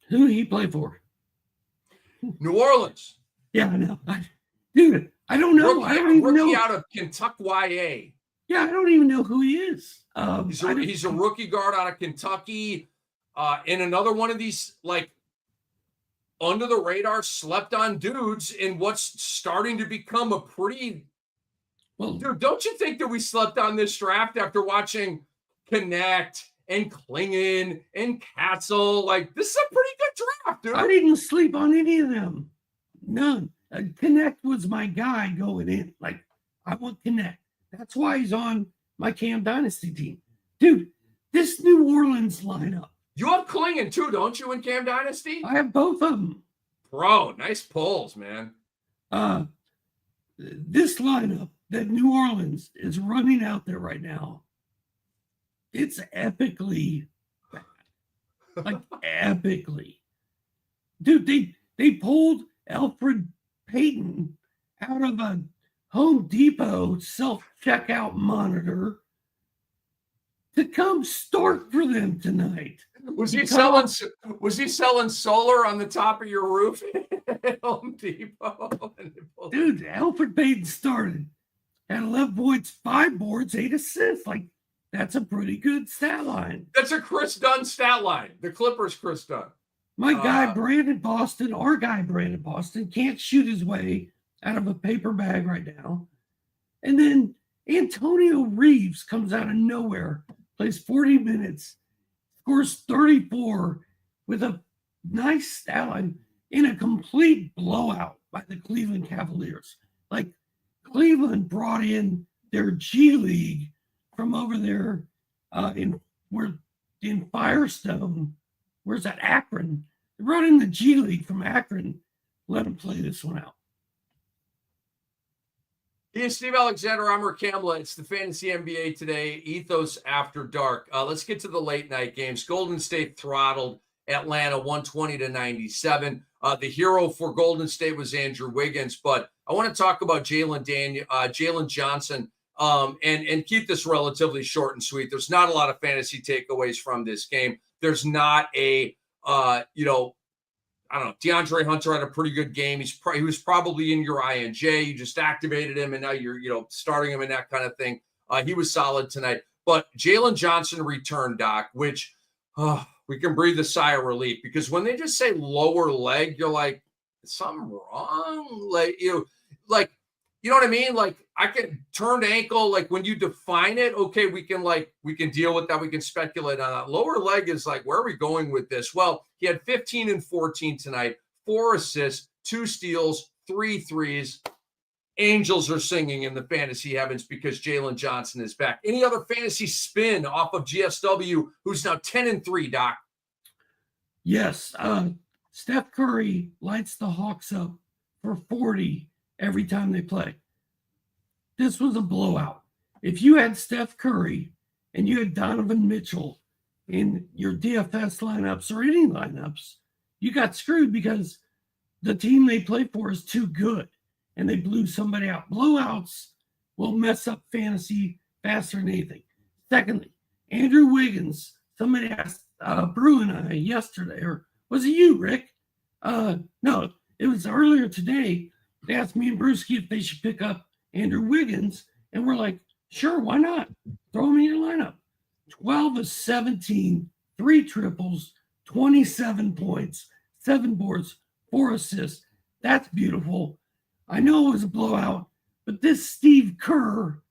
Who did he play for? New Orleans. Yeah, I know. Dude, I don't know. I don't even know. Out of Kentucky YA. Yeah, I don't even know who he is. He's a rookie guard out of Kentucky. In another one of these, like, under the radar, slept on dudes in what's starting to become a pretty. Well, dude, don't you think that we slept on this draft after watching Connect and Clingan and Katzel? Like, this is a pretty good draft, dude. I didn't sleep on any of them. None. Connect was my guy going in. Like, I want Connect. That's why he's on my Cam Dynasty team. Dude, this New Orleans lineup. You have Clingan too, don't you, in Cam Dynasty? I have both of them. Bro, nice pulls, man. This lineup that New Orleans is running out there right now, it's epically bad. Like, epically. Dude, they pulled Alfred Payton out of a Home Depot self-checkout monitor to come start for them tonight. Was he selling solar on the top of your roof at Home Depot? Dude, Alfred Payton started at 11 points, 5 boards, 8 assists. Like, that's a pretty good stat line. That's a Chris Dunn stat line. The Clippers Chris Dunn. My guy, Brandon Boston, our guy, Brandon Boston, can't shoot his way out of a paper bag right now. And then Antonio Reeves comes out of nowhere, plays 40 minutes, scores 34 with a nice stat line in a complete blowout by the Cleveland Cavaliers. Like, Cleveland brought in their G League from over there in Firestone. Where's that? Akron. They brought in the G League from Akron. Let them play this one out. He is Steve Alexander. I'm Rick Kamla. It's the Fantasy NBA Today, Ethos After Dark. Let's get to the late night games. Golden State throttled Atlanta 120-97. The hero for Golden State was Andrew Wiggins, but I want to talk about Jalen Johnson and keep this relatively short and sweet. There's not a lot of fantasy takeaways from this game. There's not a, I don't know, DeAndre Hunter had a pretty good game. He was probably in your INJ. You just activated him, and now you're, starting him and that kind of thing. He was solid tonight. But Jalen Johnson returned, Doc, which we can breathe a sigh of relief, because when they just say lower leg, you're like, is something wrong? You know what I mean? Like, I can turned ankle, like when you define it, okay, we can deal with that. We can speculate on that. Lower leg is like, where are we going with this? Well, he had 15 and 14 tonight, 4 assists, 2 steals, 3 threes. Angels are singing in the fantasy heavens because Jalen Johnson is back. Any other fantasy spin off of GSW, who's now 10 and 3, Doc? Yes. Steph Curry lights the Hawks up for 40 every time they play. This was a blowout. If you had Steph Curry and you had Donovan Mitchell in your DFS lineups or any lineups, you got screwed because the team they play for is too good and they blew somebody out. Blowouts will mess up fantasy faster than anything. Secondly, Andrew Wiggins, somebody asked Brew and I yesterday, or was it you, Rick? No, it was earlier today. They asked me and Brewski if they should pick up Andrew Wiggins, and we're like, sure, why not? Throw him in your lineup. 12 of 17, 3 triples, 27 points, 7 boards, 4 assists. That's beautiful. I know it was a blowout, but this Steve Kerr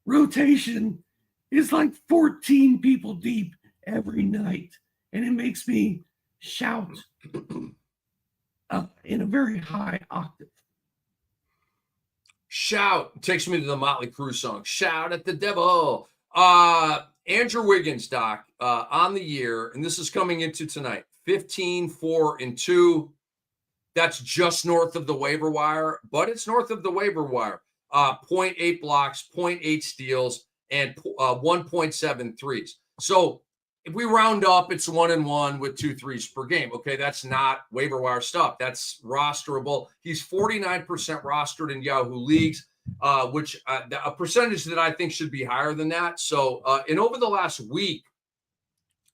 rotation is like 14 people deep every night, and it makes me shout in a very high octave. Shout takes me to the Motley Crue song. Shout at the devil. Andrew Wiggins, Doc, on the year, and this is coming into tonight, 15, 4, and 2. That's just north of the waiver wire, but it's north of the waiver wire. 0.8 blocks, 0.8 steals, and 1.7 threes. So if we round up, it's 1-1 with 2 threes per game. Okay, that's not waiver wire stuff. That's rosterable. He's 49% rostered in Yahoo leagues, which a percentage that I think should be higher than that. So, and over the last week,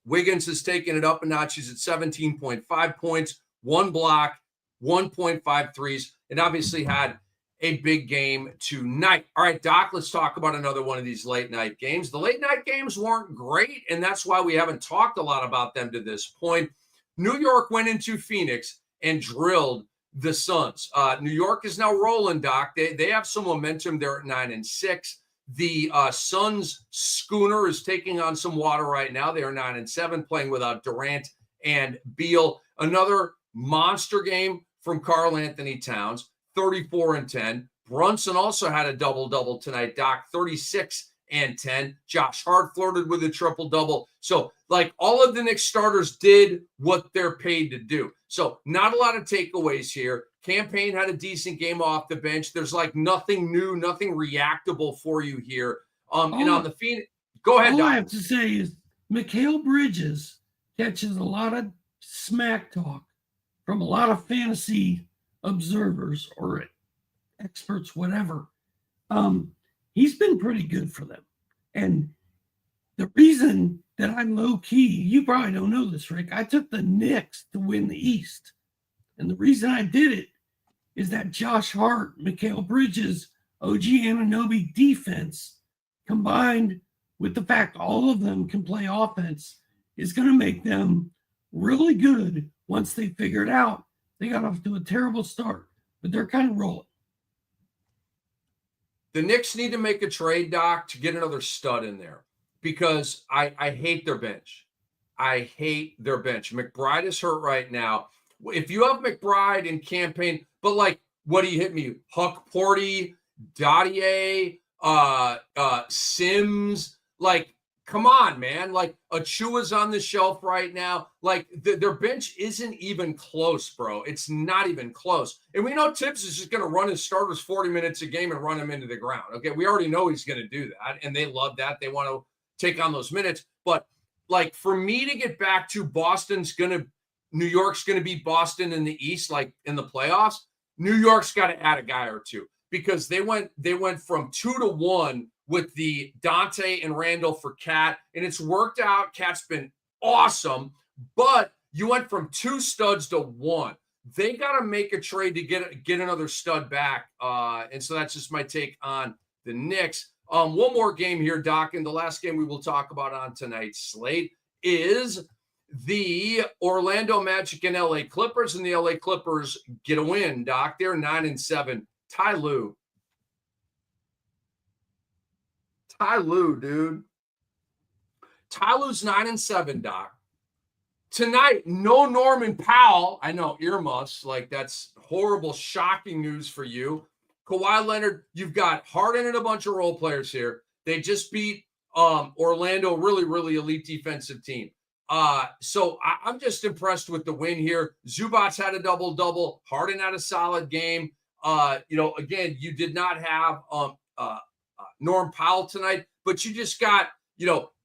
Wiggins has taken it up a notch. He's at 17.5 points, 1 block, 1.5 threes, and obviously had a big game tonight. All right, Doc, let's talk about another one of these late night games. The late night games weren't great, and that's why we haven't talked a lot about them to this point. New York went into Phoenix and drilled the Suns. New York is now rolling, Doc. They have some momentum. They're at 9 and 6. The Suns schooner is taking on some water right now. They are 9 and 7, playing without Durant and Beal. Another monster game from Karl Anthony Towns, 34 and 10. Brunson also had a double-double tonight, Doc, 36 and 10. Josh Hart flirted with a triple-double. So, like, all of the Knicks starters did what they're paid to do. So, not a lot of takeaways here. Campaign had a decent game off the bench. There's, like, nothing new, nothing reactable for you here. And on the Phoenix, go ahead, All Doc. I have to say is Mikal Bridges catches a lot of smack talk from a lot of fantasy observers or experts, whatever. He's been pretty good for them. And the reason that I'm low key, you probably don't know this, Rick, I took the Knicks to win the East. And the reason I did it is that Josh Hart, Mikal Bridges, OG Anunoby defense, combined with the fact all of them can play offense, is going to make them really good once they figured out. They got off to a terrible start, but they're kind of rolling. The Knicks need to make a trade, Doc, to get another stud in there because I hate their bench. I hate their bench. McBride is hurt right now. If you have McBride in campaign, but like, what do you hit me? Huck Porty, Dottier, Sims, like, come on, man. Like, Achua's on the shelf right now. Like, their bench isn't even close, bro. It's not even close. And we know Tibbs is just going to run his starters 40 minutes a game and run them into the ground. Okay, we already know he's going to do that, and they love that. They want to take on those minutes. But, like, for me to get back to New York's going to beat Boston in the East, like in the playoffs, New York's got to add a guy or two because they went from 2-1 with the Dante and Randall for Cat, and it's worked out. Cat's been awesome, but you went from 2 studs to 1. They got to make a trade to get another stud back, and so that's just my take on the Knicks. One more game here, Doc, and the last game we will talk about on tonight's slate is the Orlando Magic and LA Clippers, and the LA Clippers get a win, Doc. They're 9-7. Ty Lue, dude. Ty Lue's 9-7, Doc. Tonight, no Norman Powell. I know, earmuffs. Like, that's horrible, shocking news for you. Kawhi Leonard, you've got Harden and a bunch of role players here. They just beat Orlando, really, really elite defensive team. So I'm just impressed with the win here. Zubac's had a double-double. Harden had a solid game. Again, you did not have Norm Powell tonight, but you just got,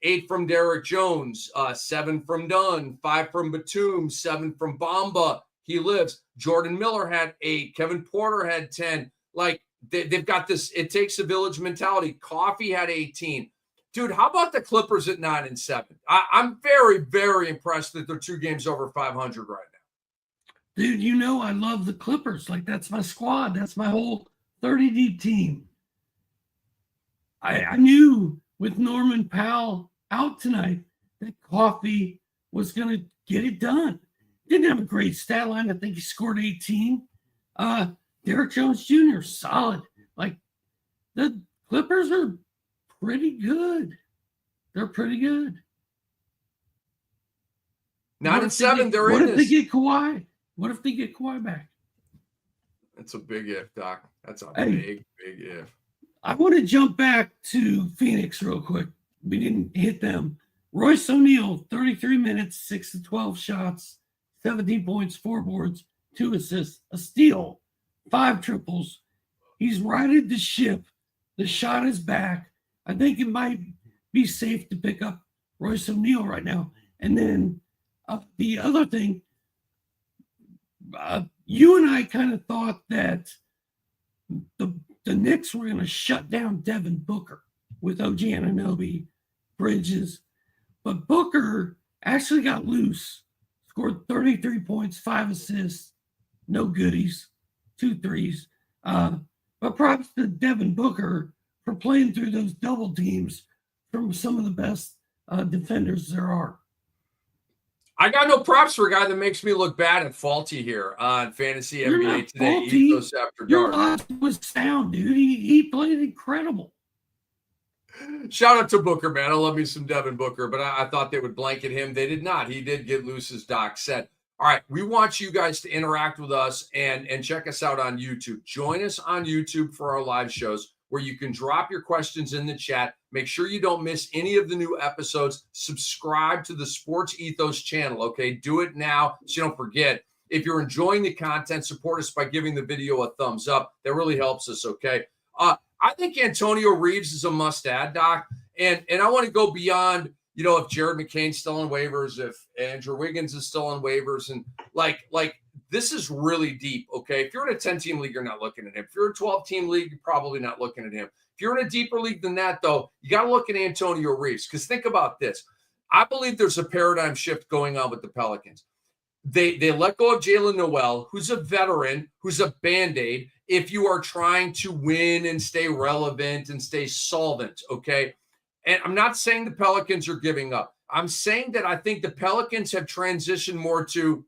8 from Derrick Jones, 7 from Dunn, 5 from Batum, 7 from Bamba. He lives. Jordan Miller had 8. Kevin Porter had 10. Like, they've got this, it takes a village mentality. Coffee had 18. Dude, how about the Clippers at 9-7? I'm very, very impressed that they're 2 games over 500 right now. Dude, I love the Clippers. Like, that's my squad. That's my whole 30-deep team. I knew with Norman Powell out tonight that Coffee was going to get it done. Didn't have a great stat line. I think he scored 18. Derrick Jones Jr., solid. Like, the Clippers are pretty good. They're pretty good. 9-7, they're in this. What if they get Kawhi? What if they get Kawhi back? That's a big if, Doc. That's a big if. I want to jump back to Phoenix real quick. We didn't hit them. Royce O'Neal, 33 minutes, 6 to 12 shots, 17 points, 4 boards, 2 assists, a steal, 5 triples. He's righted the ship. The shot is back. I think it might be safe to pick up Royce O'Neal right now. And then the other thing, you and I kind of thought that the Knicks were going to shut down Devin Booker with OG Anunoby, Bridges. But Booker actually got loose, scored 33 points, 5 assists, no goodies, 2 threes. But props to Devin Booker for playing through those double teams from some of the best defenders there are. I got no props for a guy that makes me look bad and faulty here on Fantasy NBA Today. Ethos After Your Dark. logic was sound, dude. He played incredible. Shout out to Booker, man. I love me some Devin Booker, but I thought they would blanket him. They did not. He did get loose, as Doc said. All right, we want you guys to interact with us and check us out on YouTube. Join us on YouTube for our live shows where you can drop your questions in the chat. Make sure you don't miss any of the new episodes. Subscribe to the Sports Ethos channel, okay? Do it now so you don't forget. If you're enjoying the content, support us by giving the video a thumbs up. That really helps us, okay? I think Antonio Reeves is a must-add, Doc. And I want to go beyond, if Jared McCain's still on waivers, if Andrew Wiggins is still on waivers. And, like this is really deep, okay? If you're in a 10-team league, you're not looking at him. If you're a 12-team league, you're probably not looking at him. If you're in a deeper league than that, though, you got to look at Antonio Reeves. Because think about this. I believe there's a paradigm shift going on with the Pelicans. They let go of Jalen Noel, who's a veteran, who's a Band-Aid, if you are trying to win and stay relevant and stay solvent, okay? And I'm not saying the Pelicans are giving up. I'm saying that I think the Pelicans have transitioned more to,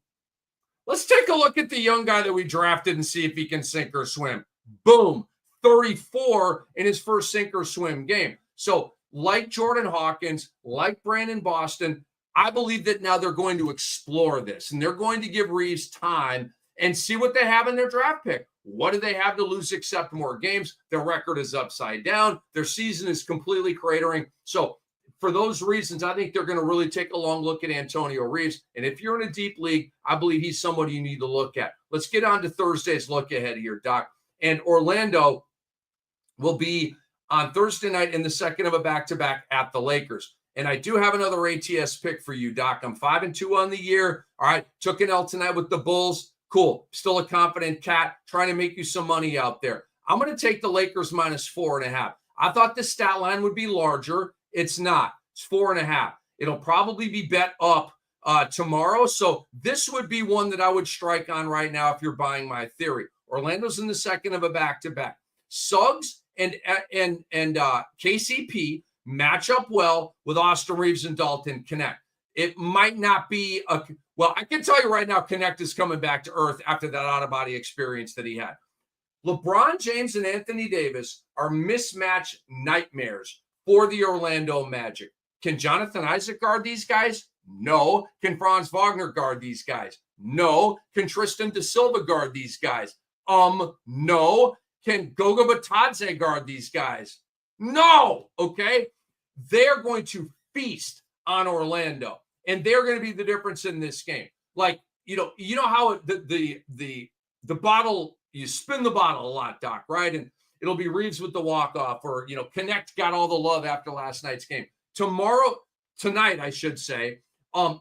let's take a look at the young guy that we drafted and see if he can sink or swim. Boom, 34 in his first sink or swim game. So like Jordan Hawkins, like Brandon Boston, I believe that now they're going to explore this and they're going to give Reeves time and see what they have in their draft pick. What do they have to lose except more games? Their record is upside down. Their season is completely cratering. So for those reasons, I think they're going to really take a long look at Antonio Reeves. And if you're in a deep league, I believe he's somebody you need to look at. Let's get on to Thursday's look ahead here, Doc. And Orlando will be on Thursday night in the second of a back-to-back at the Lakers. And I do have another ATS pick for you, Doc. I'm 5-2 on the year. All right, took an L tonight with the Bulls. Cool. Still a confident cat, trying to make you some money out there. I'm going to take the Lakers -4.5. I thought the stat line would be larger. It's not. It's 4.5. It'll probably be bet up tomorrow. So this would be one that I would strike on right now if you're buying my theory. Orlando's in the second of a back-to-back. Suggs and KCP match up well with Austin Reeves and Dalton Connect. It might not be I can tell you right now, Connect is coming back to earth after that out-of-body experience that he had. LeBron James and Anthony Davis are mismatch nightmares for the Orlando Magic. Can Jonathan Isaac guard these guys? No. Can Franz Wagner guard these guys? No. Can Tristan Da Silva guard these guys? No. Can Goga Batadze guard these guys? No. Okay. They're going to feast on Orlando, and they're going to be the difference in this game. Like, you know how the bottle, you spin the bottle a lot, Doc, right? And it'll be Reeves with the walk-off, or, Connect got all the love after last night's game. Tonight, I should say,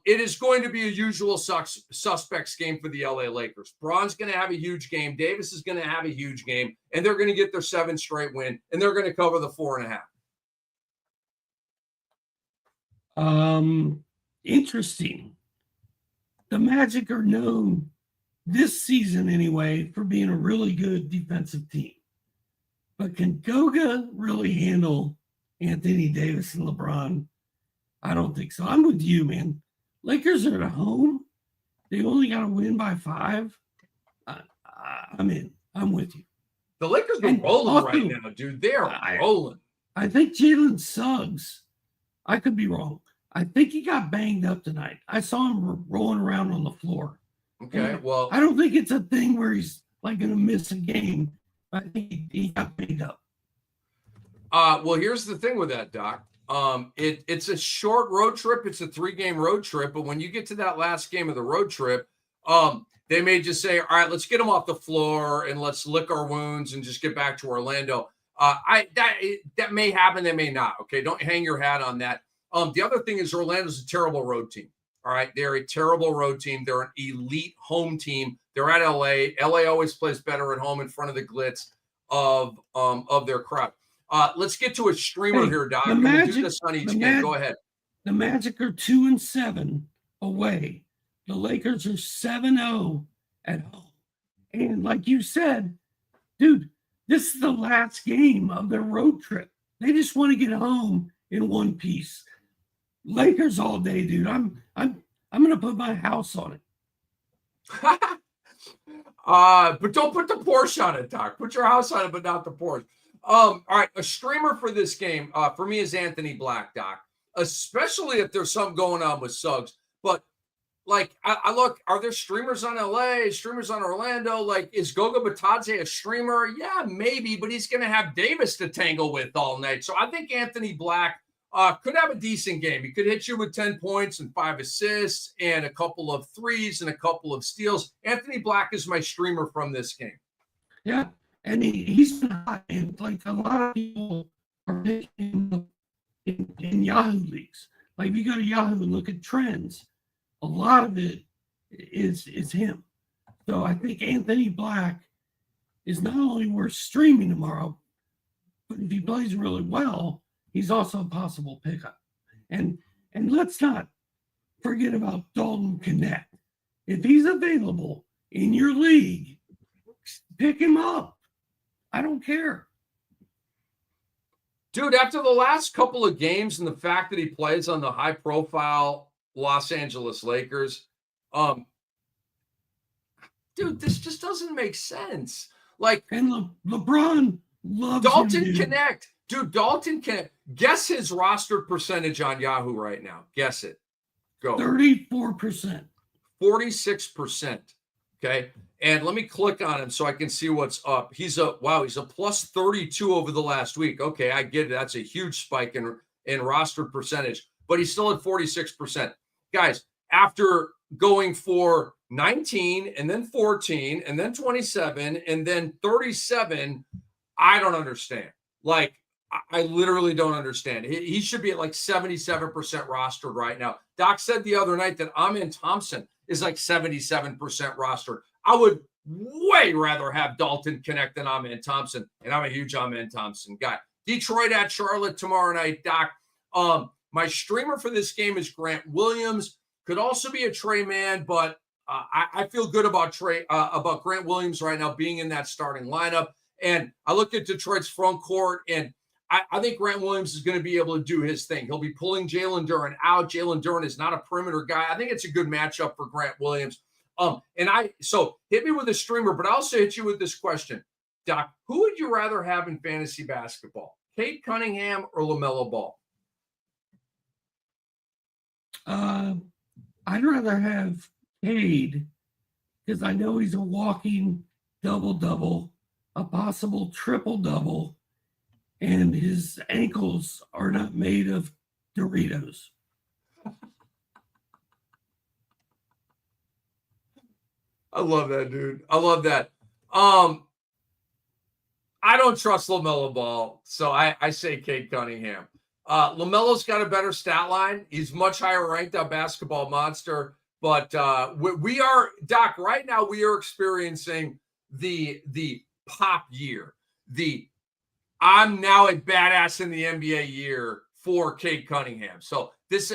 it is going to be a usual suspects game for the LA Lakers. Braun's going to have a huge game. Davis is going to have a huge game, and they're going to get their 7th straight win, and they're going to cover the 4.5. Interesting. The Magic are known this season anyway for being a really good defensive team. But can Goga really handle Anthony Davis and LeBron? I don't think so. I'm with you, man. Lakers are at home. They only got to win by 5. I'm in. I'm with you. The Lakers are rolling right now, dude. They're rolling. I think Jalen Suggs, I could be wrong. I think he got banged up tonight. I saw him rolling around on the floor. Okay, well, I don't think it's a thing where he's like going to miss a game. I think he got banged up. Well, here's the thing with that, Doc. It's a short road trip. It's a 3-game road trip. But when you get to that last game of the road trip, they may just say, all right, let's get them off the floor and let's lick our wounds and just get back to Orlando. That may happen. That may not. Okay, don't hang your hat on that. The other thing is Orlando's a terrible road team. All right, they're a terrible road team. They're an elite home team. They're at LA. LA always plays better at home in front of the glitz of their crowd. Let's get to a streamer here, Doc. We'll do this on each game. Go ahead. The Magic are 2-7 away. The Lakers are 7-0 at home. And like you said, dude, this is the last game of their road trip. They just want to get home in one piece. Lakers all day, dude. I'm gonna put my house on it. But don't put the Porsche on it, Doc. Put your house on it, but not the Porsche. All right, a streamer for this game for me is Anthony Black, Doc. Especially if there's something going on with Suggs. But like, I look, are there streamers on LA, streamers on Orlando? Like, is Goga Batadze a streamer? Yeah, maybe, but he's going to have Davis to tangle with all night. So I think Anthony Black could have a decent game. He could hit you with 10 points and 5 assists and a couple of threes and a couple of steals. Anthony Black is my streamer from this game. Yeah, and he's been hot. And like a lot of people are picking in Yahoo leagues. Like if you go to Yahoo and look at trends, a lot of it is him. So I think Anthony Black is not only worth streaming tomorrow, but if he plays really well, he's also a possible pickup. And let's not forget about Dalton Connect. If he's available in your league, pick him up. I don't care. Dude, after the last couple of games and the fact that he plays on the high-profile Los Angeles Lakers, dude, this just doesn't make sense. Like, And LeBron loves Dalton him, dude. Connect. Dude, Dalton Connect. Guess his rostered percentage on Yahoo right now. Guess it. Go. 34%. 46%. Okay. And let me click on him so I can see what's up. He's a plus 32 over the last week. Okay, I get it. That's a huge spike in rostered percentage, but he's still at 46%. Guys, after going for 19 and then 14 and then 27 and then 37, I don't understand. Like, I literally don't understand. He should be at like 77% rostered right now. Doc said the other night that Amen Thompson is like 77% rostered. I would way rather have Dalton Connect than Amen Thompson, and I'm a huge Amen Thompson guy. Detroit at Charlotte tomorrow night, Doc. My streamer for this game is Grant Williams. Could also be a Trey Man, but I feel good about about Grant Williams right now being in that starting lineup. And I look at Detroit's front court, and I think Grant Williams is going to be able to do his thing. He'll be pulling Jalen Duren out. Jalen Duren is not a perimeter guy. I think it's a good matchup for Grant Williams. So hit me with a streamer, but I'll also hit you with this question. Doc, who would you rather have in fantasy basketball? Cade Cunningham or LaMelo Ball? I'd rather have Cade because I know he's a walking double-double, a possible triple-double, and his ankles are not made of Doritos. I love that, dude. I love that. I don't trust LaMelo Ball, so I say Cade Cunningham. LaMelo's got a better stat line. He's much higher ranked on Basketball Monster. But we are, Doc, right now we are experiencing the pop year. I'm now a badass in the NBA year for Cade Cunningham. So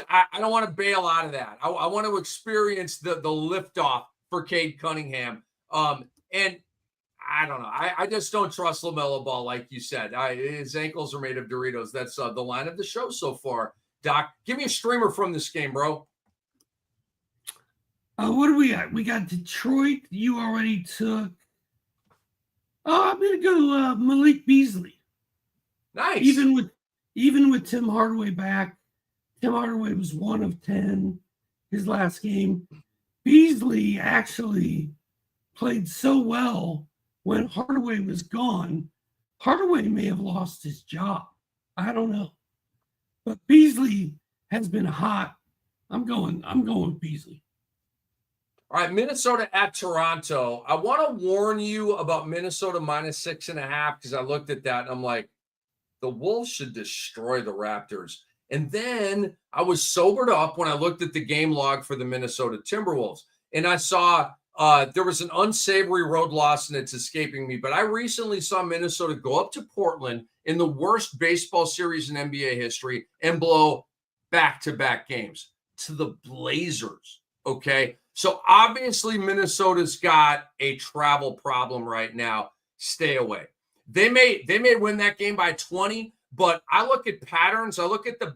I don't want to bail out of that. I want to experience the liftoff for Cade Cunningham. And I don't know. I just don't trust LaMelo Ball, like you said. His ankles are made of Doritos. That's the line of the show so far. Doc, give me a streamer from this game, bro. What do we got? We got Detroit. You already took. Oh, I'm gonna go Malik Beasley. Nice. Even with Tim Hardaway back, Tim Hardaway was 1 of 10 his last game. Beasley actually played so well when Hardaway was gone. Hardaway may have lost his job. I don't know. But Beasley has been hot. I'm going with Beasley. All right, Minnesota at Toronto. I want to warn you about Minnesota -6.5 because I looked at that and I'm like, the Wolves should destroy the Raptors. And then I was sobered up when I looked at the game log for the Minnesota Timberwolves. And I saw there was an unsavory road loss, and it's escaping me. But I recently saw Minnesota go up to Portland in the worst baseball series in NBA history and blow back-to-back games to the Blazers, okay? So obviously Minnesota's got a travel problem right now. Stay away. They may win that game by 20, but I look at patterns. I look at the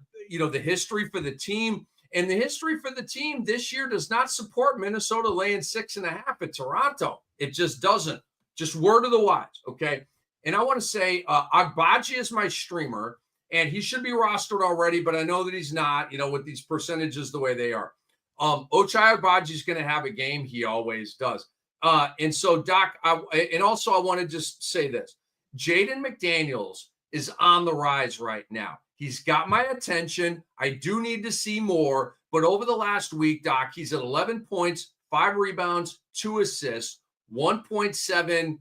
history for the team, and the history for the team this year does not support Minnesota laying 6.5 at Toronto. It just doesn't. Just word of the wise, okay? And I want to say Agbaji is my streamer, and he should be rostered already, but I know that he's not, with these percentages the way they are. Ochai Agbaji is going to have a game. He always does. And so, Doc, I want to just say this. Jaden McDaniels is on the rise right now. He's got my attention. I do need to see more. But over the last week, Doc, he's at 11 points, 5 rebounds, 2 assists, 1.7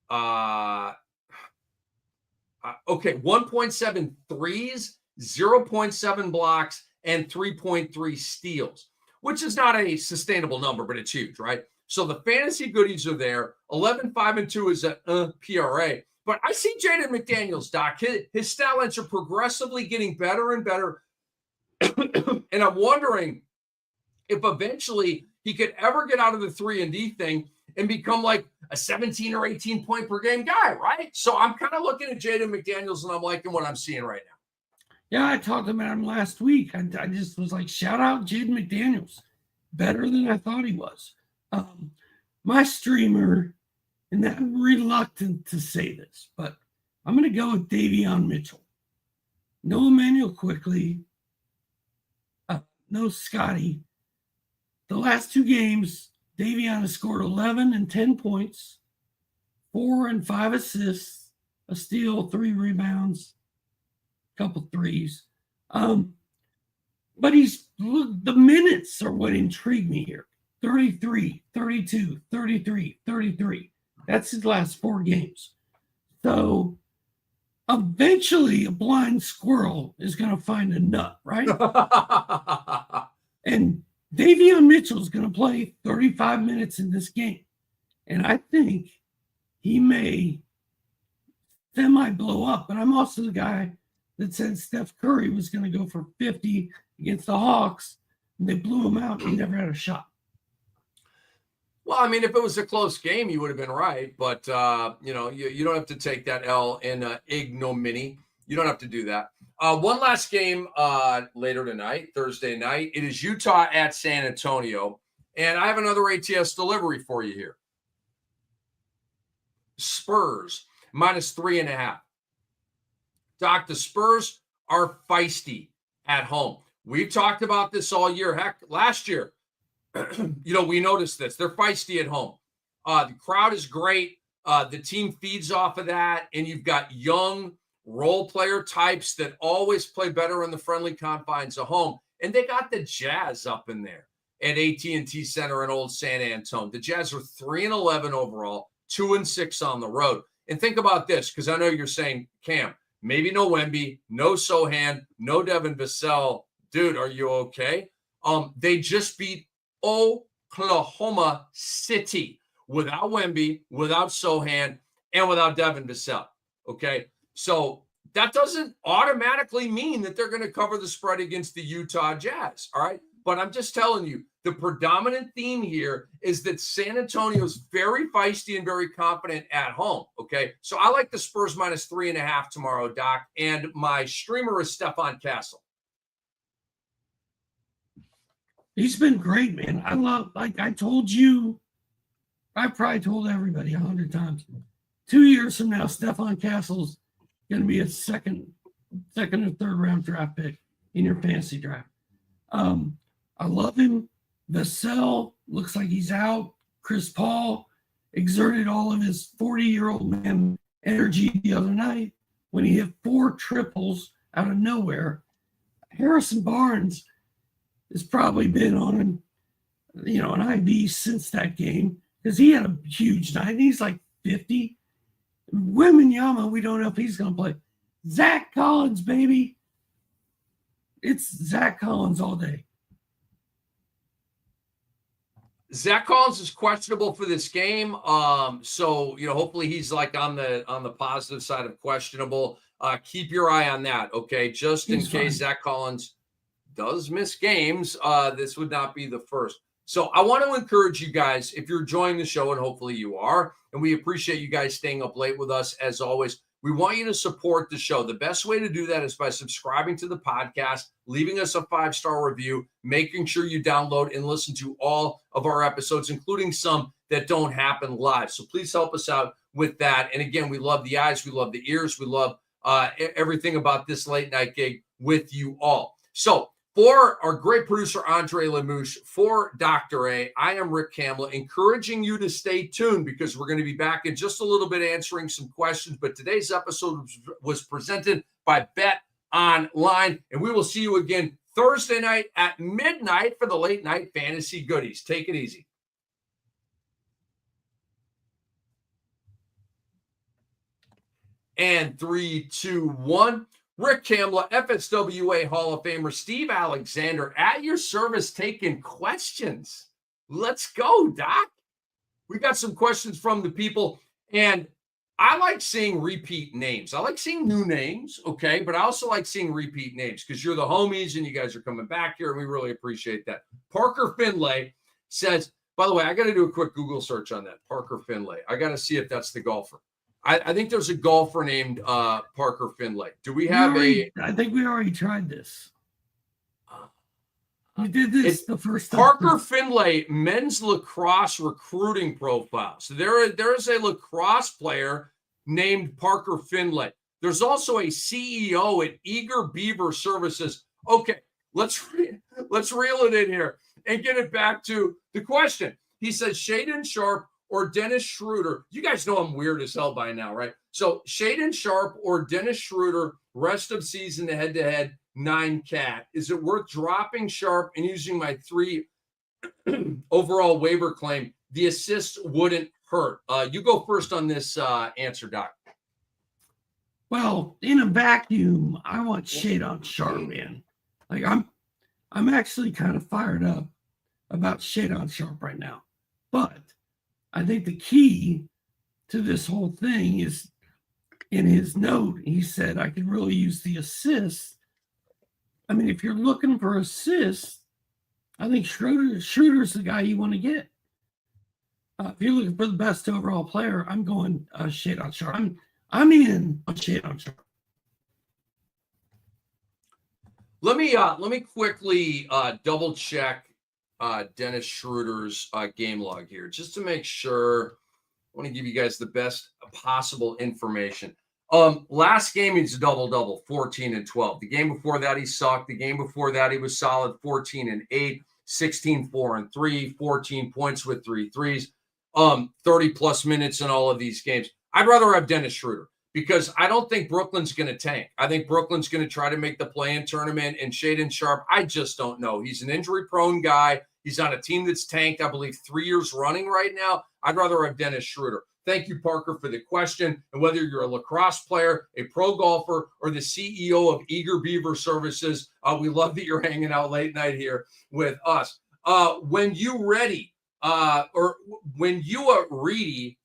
1.7 threes, 0.7 blocks, and 3.3 steals, which is not a sustainable number, but it's huge, right? So the fantasy goodies are there. 11, 5, and 2 is a PRA. But I see Jaden McDaniels, Doc. His stat lines are progressively getting better and better. And I'm wondering if eventually he could ever get out of the 3-and-D thing and become like a 17 or 18 point per game guy, right? So I'm kind of looking at Jaden McDaniels and I'm liking what I'm seeing right now. Yeah, I talked about him last week. I just was like, shout out Jaden McDaniels. Better than I thought he was. My streamer, and I'm reluctant to say this, but I'm going to go with Davion Mitchell. No Emmanuel Quickly. No Scotty. The last 2 games, Davion has scored 11 and 10 points, 4 and 5 assists, a steal, 3 rebounds, a couple threes. But the minutes are what intrigue me here. 33, 32, 33, 33. That's his last 4 games. So eventually a blind squirrel is going to find a nut, right? And Davion Mitchell is going to play 35 minutes in this game. And I think he may semi-blow up. But I'm also the guy that said Steph Curry was going to go for 50 against the Hawks. And they blew him out and he never had a shot. Well, I mean, if it was a close game, you would have been right. But, you don't have to take that L in ignominy. You don't have to do that. One last game later tonight, Thursday night. It is Utah at San Antonio. And I have another ATS delivery for you here. Spurs -3.5. Doc, the Spurs are feisty at home. We've talked about this all year. Heck, last year, we noticed this. They're feisty at home. The crowd is great. The team feeds off of that. And you've got young role player types that always play better in the friendly confines of home. And they got the Jazz up in there at AT&T Center in Old San Antonio. The Jazz are 3-11 overall, 2-6 on the road. And think about this, because I know you're saying, Cam, maybe no Wemby, no Sohan, no Devin Vassell. Dude, are you okay? They just beat Oklahoma City without Wemby, without Sohan, and without Devin Vassell. Okay, so that doesn't automatically mean that they're going to cover the spread against the Utah Jazz. All right, but I'm just telling you, the predominant theme here is that San Antonio is very feisty and very confident at home. Okay, so I like the Spurs -3.5 tomorrow, Doc, and my streamer is Stephon Castle. He's been great, man. I told you, I probably told everybody 100 times. 2 years from now, Stephon Castle's going to be a second or third round draft pick in your fantasy draft. I love him. Vassell looks like he's out. Chris Paul exerted all of his 40-year-old man energy the other night when he hit 4 triples out of nowhere. Harrison Barnes has probably been on an IV since that game because he had a huge night. He's like 50. Wembanyama, we don't know if he's going to play. Zach Collins, baby. It's Zach Collins all day. Zach Collins is questionable for this game. So hopefully he's like on the positive side of questionable. Keep your eye on that, okay? Just in case Zach Collins does miss games, this would not be the first. So I want to encourage you guys, if you're enjoying the show, and hopefully you are, and we appreciate you guys staying up late with us as always. We want you to support the show. The best way to do that is by subscribing to the podcast, leaving us a 5-star review, making sure you download and listen to all of our episodes, including some that don't happen live. So please help us out with that. And again, we love the eyes, we love the ears, we love everything about this late night gig with you all. So for our great producer, Andre Lemouche, for Dr. A, I am Rick Kamla, encouraging you to stay tuned because we're going to be back in just a little bit answering some questions. But today's episode was presented by Bet Online, and we will see you again Thursday night at midnight for the late night fantasy goodies. Take it easy. And 3, 2, 1. Rick Kamla, FSWA Hall of Famer, Steve Alexander at your service taking questions. Let's go, Doc. We got some questions from the people, and I like seeing repeat names. I like seeing new names, okay, but I also like seeing repeat names because you're the homies and you guys are coming back here, and we really appreciate that. Parker Finlay says, By the way, I got to do a quick Google search on that. Parker Finlay. I got to see if that's the golfer. I think there's a golfer named Parker Finlay. Do we have I think we already tried this. We did this the first time. Parker Finlay, men's lacrosse recruiting profile. So there is a lacrosse player named Parker Finlay. There's also a CEO at Eager Beaver Services. Okay, let's reel it in here and get it back to the question. He says Shaedon Sharpe or Dennis Schroeder. You guys know I'm weird as hell by now, right? So Shaedon Sharpe or Dennis Schroeder, rest of season head-to-head, 9 cat. Is it worth dropping Sharpe and using my 3 overall waiver claim? The assist wouldn't hurt. You go first on this answer, Doc. Well, in a vacuum, I want Shaedon Sharpe, man. Like I'm actually kind of fired up about Shaedon Sharpe right now. But I think the key to this whole thing is in his note, he said I could really use the assist. I mean, if you're looking for assists, I think Schroeder's the guy you want to get. If you're looking for the best overall player, I'm going Shaedon Sharpe. I'm in on Shaedon Sharpe. Let me quickly double check Dennis Schroeder's game log here, just to make sure. I want to give you guys the best possible information. Last game, he's a double-double, 14 and 12. The game before that, he sucked. The game before that, he was solid, 14 and 8, 16, 4 and 3, 14 points with 3 threes, 30-plus minutes in all of these games. I'd rather have Dennis Schroeder because I don't think Brooklyn's going to tank. I think Brooklyn's going to try to make the play-in tournament, and Shaedon Sharpe, I just don't know. He's an injury-prone guy. He's on a team that's tanked, I believe, 3 years running right now. I'd rather have Dennis Schroeder. Thank you, Parker, for the question. And whether you're a lacrosse player, a pro golfer, or the CEO of Eager Beaver Services, we love that you're hanging out late night here with us. When you ready, or when you are ready,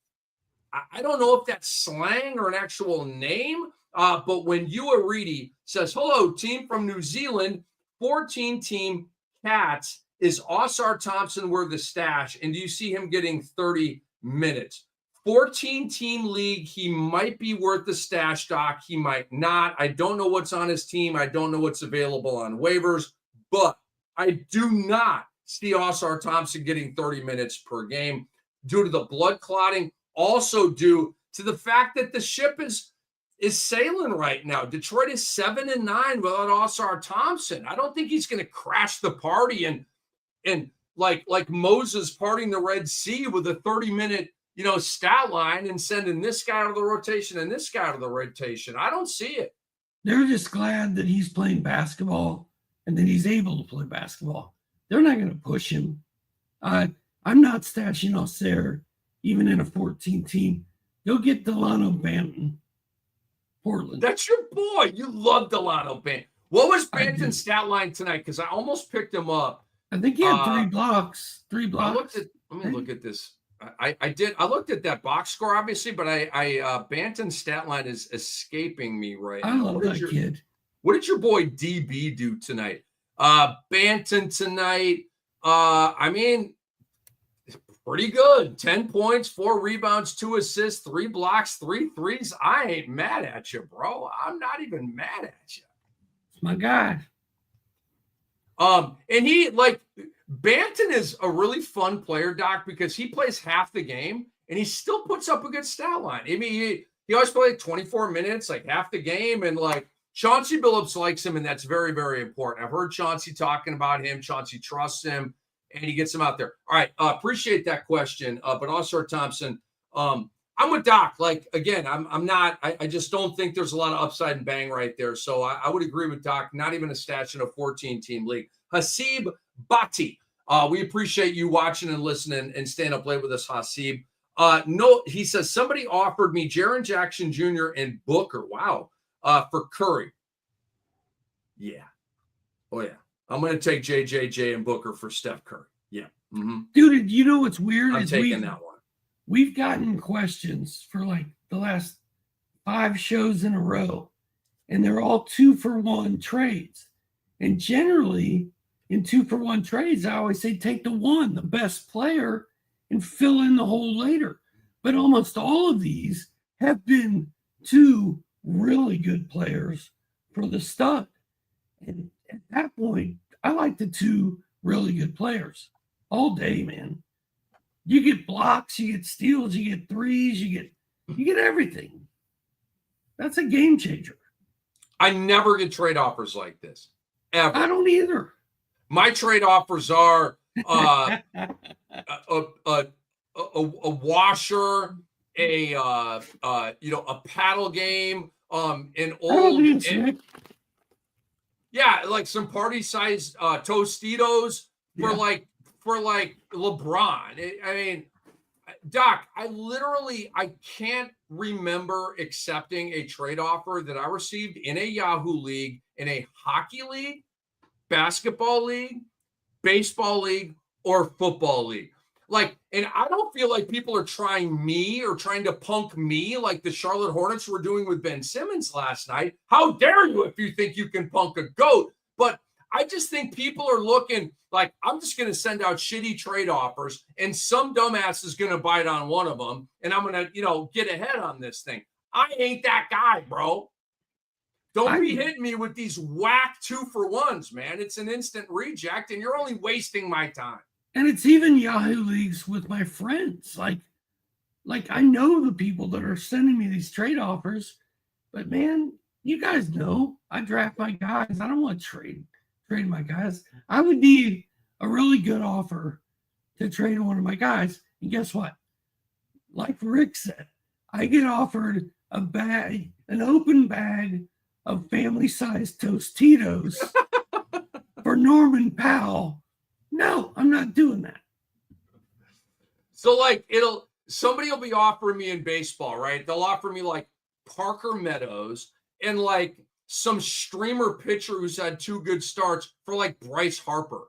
I don't know if that's slang or an actual name, but when you are ready says, hello, team from New Zealand, 14-team Cats. Is Osar Thompson worth the stash? And do you see him getting 30 minutes? 14-team league, he might be worth the stash, Doc. He might not. I don't know what's on his team. I don't know what's available on waivers. But I do not see Osar Thompson getting 30 minutes per game due to the blood clotting. Also due to the fact that the ship is sailing right now. Detroit is 7-9 without Osar Thompson. I don't think he's going to crash the party and like Moses parting the Red Sea with a 30-minute, stat line and sending this guy out of the rotation and this guy out of the rotation. I don't see it. They're just glad that he's playing basketball and that he's able to play basketball. They're not going to push him. I'm not stashing Osar even in a 14-team. Go get Delano Banton, Portland. That's your boy. You love Delano Banton. What was Banton's stat line tonight? Because I almost picked him up. I think he had 3 blocks. 3 blocks. Let me look at this. I did. I looked at that box score, obviously, but Banton's stat line is escaping me right now. I love that kid. What did your boy DB do tonight? Banton tonight. I mean, pretty good. 10 points, 4 rebounds, 2 assists, 3 blocks, 3 threes. I ain't mad at you, bro. I'm not even mad at you. It's my guy. And he Banton is a really fun player, Doc, because he plays half the game and he still puts up a good stat line. I mean, he always plays 24 minutes, like half the game, and Chauncey Billups likes him, and that's very, very important. I've heard Chauncey talking about him. Chauncey trusts him, and he gets him out there. All right, appreciate that question. But also Thompson, I'm with Doc. Again, I'm not. I just don't think there's a lot of upside and bang right there. So I would agree with Doc. Not even a stash in a 14-team league. Hasib Bhatti, we appreciate you watching and listening and staying up late with us, Hasib. No, he says somebody offered me Jaren Jackson Jr. and Booker. Wow, for Curry. Yeah. Oh yeah. I'm going to take JJJ and Booker for Steph Curry. Yeah. Mm-hmm. Dude, you know what's weird? I'm taking that one. We've gotten questions for the last 5 shows in a row, and they're all 2-for-1 trades. And generally, in 2-for-1 trades, I always say take the best player, and fill in the hole later. But almost all of these have been 2 really good players for the stud. And at that point, I like the 2 really good players all day, man. You get blocks, you get steals, you get threes, you get everything. That's a game changer. I never get trade offers like this, ever. I don't either. My trade offers are a washer, a paddle game, an old, like some party sized Tostitos for like LeBron. I mean, Doc, I can't remember accepting a trade offer that I received in a Yahoo league, in a hockey league, basketball league, baseball league, or football league. Like, and I don't feel like people are trying me or trying to punk me like the Charlotte Hornets were doing with Ben Simmons last night. How dare you if you think you can punk a GOAT? But I just think people are looking like, I'm just going to send out shitty trade offers and some dumbass is going to bite on one of them and I'm going to, get ahead on this thing. I ain't that guy, bro. Don't be hitting me with these whack 2-for-1s, man. It's an instant reject and you're only wasting my time. And it's even Yahoo leagues with my friends. Like I know the people that are sending me these trade offers, but man, you guys know I draft my guys. I don't want to trade my guys. I would need a really good offer to trade one of my guys. And guess what? Like Rick said, I get offered an open bag of family-sized Tostitos for Norman Powell. No, I'm not doing that. So somebody will be offering me in baseball, right? They'll offer me like Parker Meadows and like some streamer pitcher who's had 2 good starts for like Bryce Harper.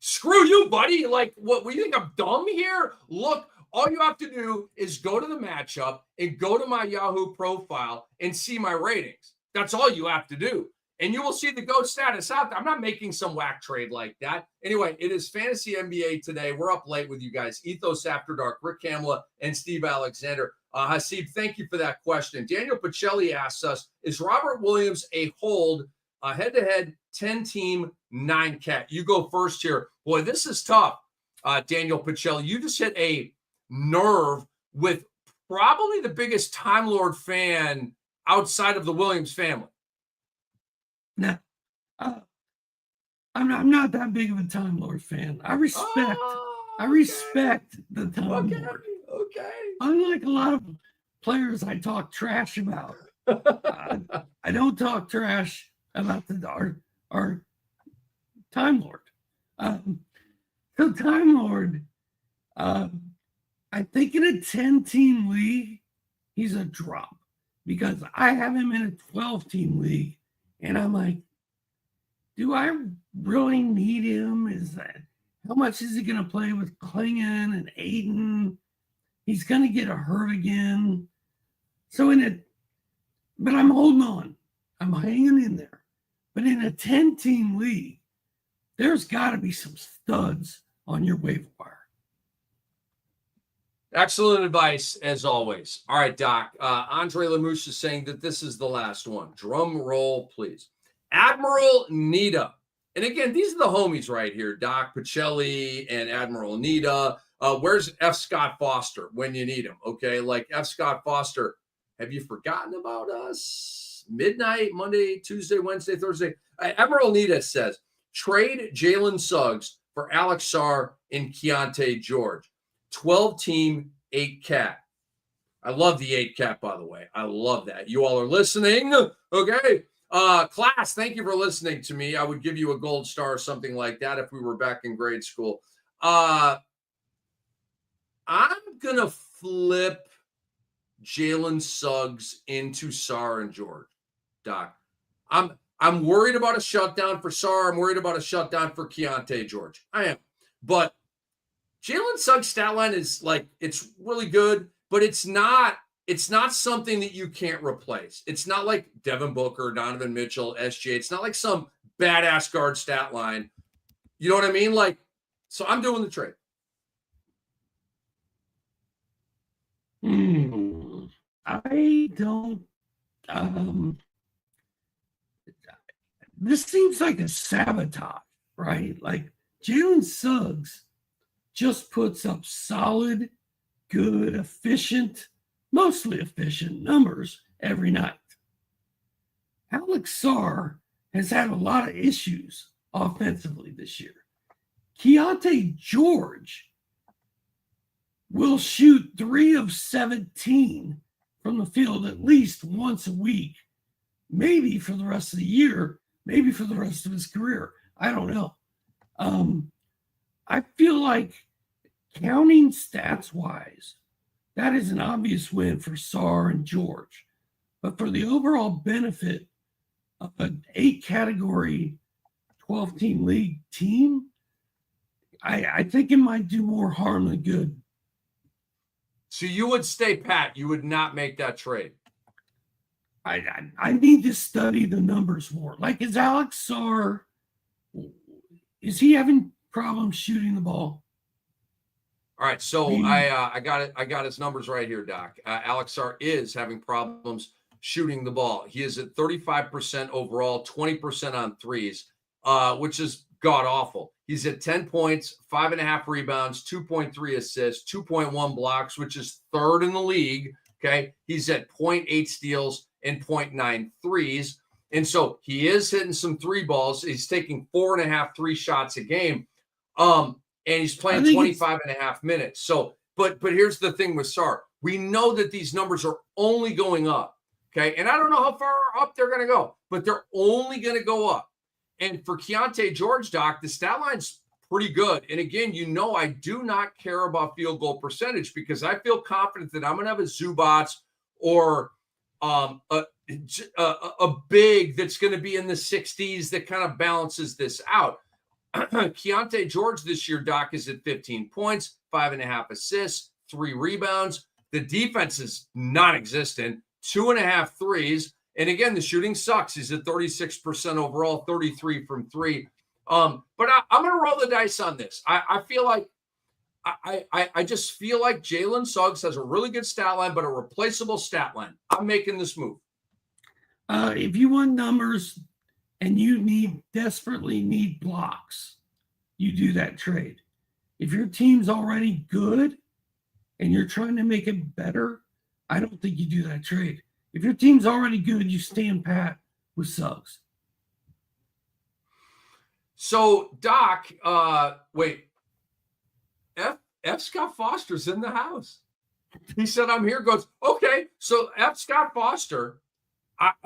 Screw you, buddy. Like, what you think I'm dumb here? Look, all you have to do is go to the matchup and go to my Yahoo profile and see my ratings. That's all you have to do. And you will see the GOAT status out there. I'm not making some whack trade like that. Anyway, it is Fantasy NBA today. We're up late with you guys. Ethos After Dark, Rick Kamla and Steve Alexander. Hasib, thank you for that question. Daniel Pacelli asks us, is Robert Williams a hold, a head-to-head 10-team 9-cat? You go first here. Boy, this is tough, Daniel Pacelli. You just hit a nerve with probably the biggest Time Lord fan outside of the Williams family. No, I'm not that big of a Time Lord fan. I respect the Time Lord. Okay. Unlike a lot of players I talk trash about, I don't talk trash about our Time Lord. So Time Lord, I think in a 10-team league, he's a drop because I have him in a 12-team league. And I'm like, do I really need him? How much is he going to play with Klingon and Aiden? He's going to get hurt again. So but I'm holding on. I'm hanging in there. But in a 10-team league, there's got to be some studs on your waiver wire. Excellent advice, as always. All right, Doc. Andre Lamouche is saying that this is the last one. Drum roll, please. Admiral Nita. And again, these are the homies right here. Doc Pacelli and Admiral Nita. Where's F. Scott Foster when you need him? Okay, like F. Scott Foster, have you forgotten about us? Midnight, Monday, Tuesday, Wednesday, Thursday. Admiral Nita says, trade Jalen Suggs for Alex Sarr and Keontae George. 12-team, 8-cat. I love the 8-cat, by the way. I love that. You all are listening. Okay. Class, thank you for listening to me. I would give you a gold star or something like that if we were back in grade school. I'm going to flip Jalen Suggs into Sarr and George, Doc. I'm worried about a shutdown for Sarr. I'm worried about a shutdown for Keontae George. I am. But Jalen Suggs' stat line is like, it's really good, but it's not something that you can't replace. It's not like Devin Booker, Donovan Mitchell, SJ. It's not like some badass guard stat line. You know what I mean? Like, so I'm doing the trade. I don't. This seems like a sabotage, right? Like Jalen Suggs just puts up solid, good, efficient, mostly efficient numbers every night. Alex Sarr has had a lot of issues offensively this year. Keontae George will shoot 3 of 17 from the field at least once a week, maybe for the rest of the year, maybe for the rest of his career. I don't know. I feel like counting stats-wise, that is an obvious win for Sarr and George. But for the overall benefit of an 8-category, 12-team league team, I think it might do more harm than good. So you would stay pat. You would not make that trade. I need to study the numbers more. Like, is Alex Sarr, is he having problems shooting the ball? All right, so I got it. I got his numbers right here, Doc. Alex Sarr is having problems shooting the ball. He is at 35% overall, 20% on threes, which is god awful. He's at 10 points, 5.5 rebounds, 2.3 assists, 2.1 blocks, which is third in the league. Okay, he's at 0.8 steals and 0.9 threes, and so he is hitting some three balls. He's taking 4.5 3 shots a game. And he's playing 25.5 minutes. So, but here's the thing with Sarr. We know that these numbers are only going up, okay? And I don't know how far up they're going to go, but they're only going to go up. And for Keontae George, Doc, the stat line's pretty good. And again, you know I do not care about field goal percentage because I feel confident that I'm going to have a Zubats or a big that's going to be in the 60s that kind of balances this out. Keontae George this year, Doc, is at 15 points, 5.5 assists, 3 rebounds. The defense is non-existent, 2.5 threes. And again, the shooting sucks. He's at 36% overall, 33 from 3. But I'm going to roll the dice on this. I feel like I just feel like Jalen Suggs has a really good stat line, but a replaceable stat line. I'm making this move. If you want numbers and you desperately need blocks, you do that trade. If your team's already good and you're trying to make it better, I don't think you do that trade. If your team's already good, you stand pat with Suggs. So, Doc, wait. F. Scott Foster's in the house. He said, I'm here. Goes, okay. So, F. Scott Foster,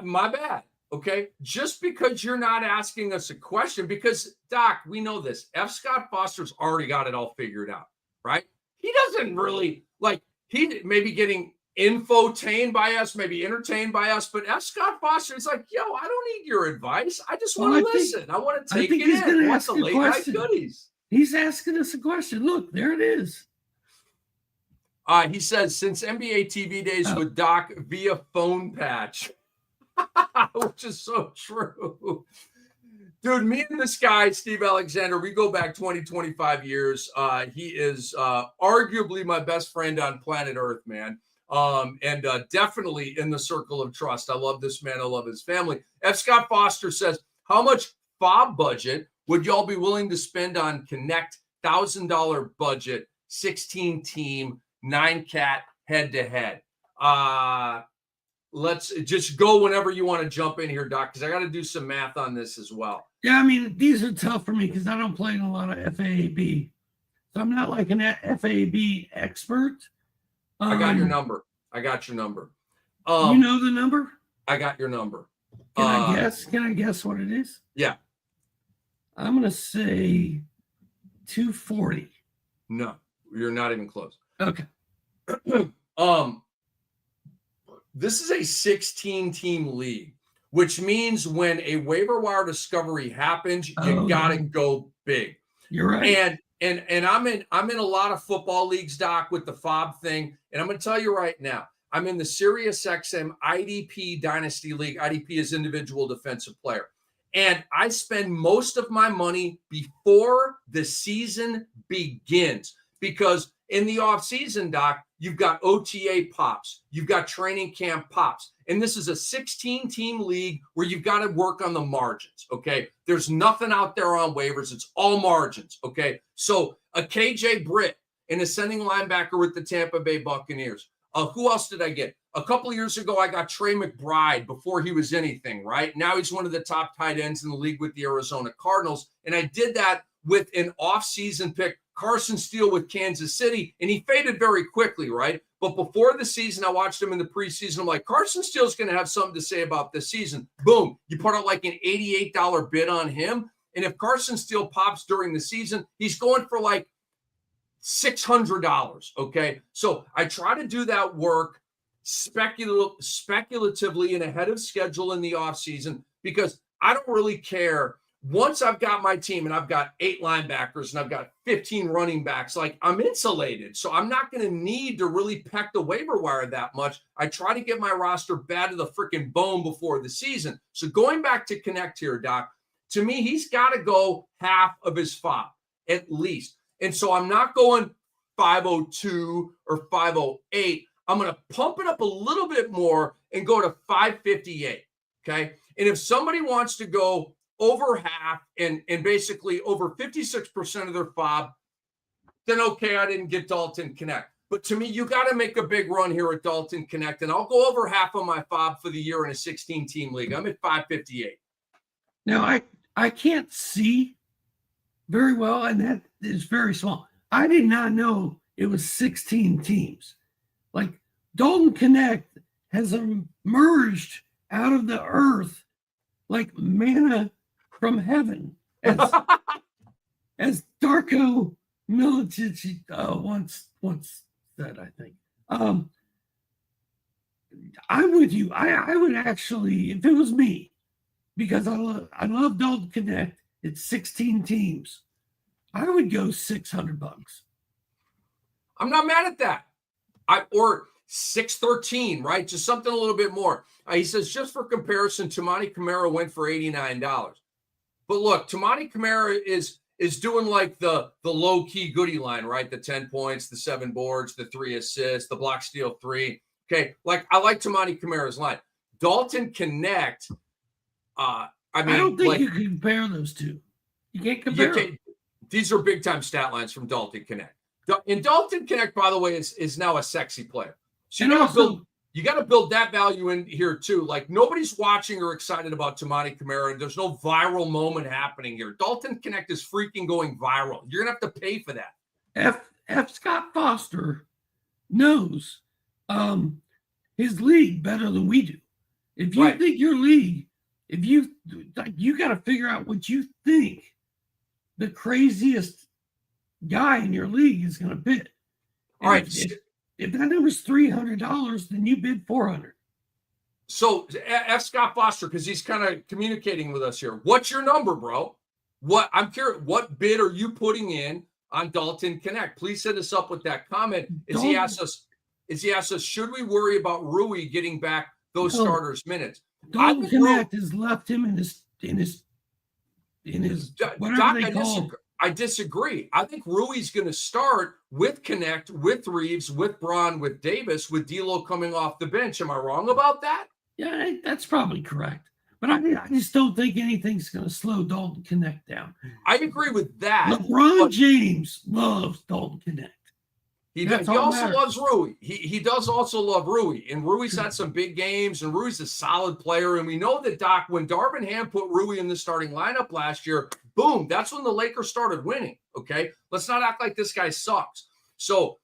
my bad. Okay. Just because you're not asking us a question, because, Doc, we know this. F. Scott Foster's already got it all figured out, right? He doesn't really, like, he may be getting infotained by us, maybe entertained by us, but F. Scott Foster is like, yo, I don't need your advice. I just want to listen. I want to take it in. What's the late night goodies? He's asking us a question. Look, there it is. He says, since NBA TV days with Doc via phone patch, which is so true. Dude, me and this guy, Steve Alexander, we go back 20, 25 years. He is arguably my best friend on planet Earth, man. And definitely in the circle of trust. I love this man. I love his family. F. Scott Foster says, how much FOB budget would y'all be willing to spend on Connect $1,000 budget, 16-team, 9-cat head-to-head? Let's just go whenever you want to jump in here, Doc, because I got to do some math on this as well. Yeah, I mean, these are tough for me because I don't play in a lot of FAAB. So I'm not like an FAAB expert. I got your number. You know the number? I got your number. Can I guess? Can I guess what it is? Yeah. I'm going to say 240. No, you're not even close. Okay. This is a 16-team league, which means when a waiver wire discovery happens, you gotta go big. You're right. And I'm in a lot of football leagues, Doc, with the FOB thing. And I'm going to tell you right now, I'm in the SiriusXM IDP Dynasty League. IDP is individual defensive player. And I spend most of my money before the season begins because in the offseason, Doc, you've got OTA pops, you've got training camp pops. And this is a 16-team league where you've got to work on the margins, okay? There's nothing out there on waivers. It's all margins, okay? So a KJ Britt, an ascending linebacker with the Tampa Bay Buccaneers. Who else did I get? A couple of years ago, I got Trey McBride before he was anything, right? Now he's one of the top tight ends in the league with the Arizona Cardinals. And I did that with an offseason pick, Carson Steele with Kansas City, and he faded very quickly, right? But before the season, I watched him in the preseason. I'm like, Carson Steele's going to have something to say about this season. Boom. You put out like an $88 bid on him. And if Carson Steele pops during the season, he's going for like $600, okay? So I try to do that work speculatively and ahead of schedule in the offseason because I don't really care. Once I've got my team and I've got 8 linebackers and I've got 15 running backs, like I'm insulated. So I'm not going to need to really peck the waiver wire that much. I try to get my roster bad to the freaking bone before the season. So going back to Connect here, Doc, to me, he's got to go half of his FOB at least. And so I'm not going 502 or 508. I'm going to pump it up a little bit more and go to 558, okay? And if somebody wants to go over half and basically over 56% of their FOB, then okay, I didn't get Dalton Connect. But to me, you got to make a big run here at Dalton Connect, and I'll go over half of my FOB for the year in a 16-team league. I'm at 558. Now, I can't see very well, and that is very small. I did not know it was 16 teams. Like, Dalton Connect has emerged out of the earth like manna from heaven, as Darko Milicic once said, I think. I'm with you. I would actually, if it was me, because I love Dalton Connect, it's 16 teams, I would go $600. I'm not mad at that. Or 613, right? Just something a little bit more. He says, just for comparison, Tamani Kamara went for $89. But look, Tamani Kamara is doing like the low-key goodie line, right? The 10 points, the 7 boards, the 3 assists, the block steal 3. Okay, like I like Tamani Kamara's line. Dalton Connect, I don't think you can compare those two. You can't compare them. These are big-time stat lines from Dalton Connect. And Dalton Connect, by the way, is now a sexy player. So you got to build that value in here too. Like nobody's watching or excited about Tamani Kamara, and there's no viral moment happening here. Dalton Connect is freaking going viral. You're gonna have to pay for that. F. Scott Foster knows his league better than we do. If you think your league, you got to figure out what you think the craziest guy in your league is going to bid. All right. If that number's $300, then you bid $400. So F. Scott Foster, because he's kind of communicating with us here. What's your number, bro? I'm curious. What bid are you putting in on Dalton Connect? Please hit us up with that comment. He asked us, should we worry about Rui getting back those starters minutes? Dalton Connect has left him in his whatever they call him. I disagree. I think Rui's going to start with Connect, with Reeves, with Braun, with Davis, with D'Lo coming off the bench. Am I wrong about that? Yeah, that's probably correct. But I just don't think anything's going to slow Dalton Connect down. I agree with that. LeBron James loves Dalton Connect. He also loves Rui. He does also love Rui. And Rui's had some big games, and Rui's a solid player. And we know that, Doc, when Darvin Ham put Rui in the starting lineup last year, boom, that's when the Lakers started winning, okay? Let's not act like this guy sucks. So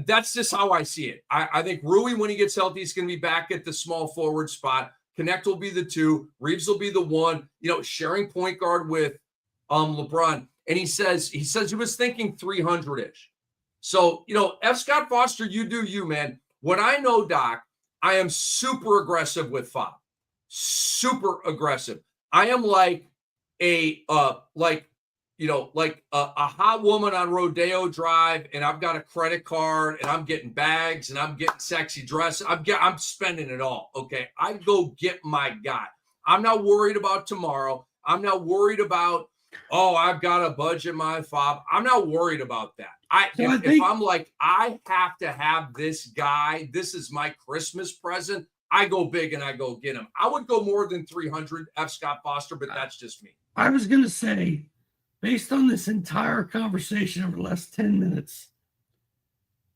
that's just how I see it. I think Rui, when he gets healthy, is going to be back at the small forward spot. Connect will be the 2. Reeves will be the 1, sharing point guard with LeBron. And he says he was thinking 300-ish. So, F. Scott Foster, you do you, man. What I know, Doc, I am super aggressive with FOB. Super aggressive. I am like a hot woman on Rodeo Drive, and I've got a credit card, and I'm getting bags, and I'm getting sexy dresses. I'm spending it all. Okay, I go get my guy. I'm not worried about tomorrow. I'm not worried about, oh, I've got a budget my fob. I'm not worried about that. If I'm like, I have to have this guy, this is my Christmas present, I go big and I go get him. I would go more than 300 F. Scott Foster, but that's just me. I was going to say, based on this entire conversation over the last 10 minutes,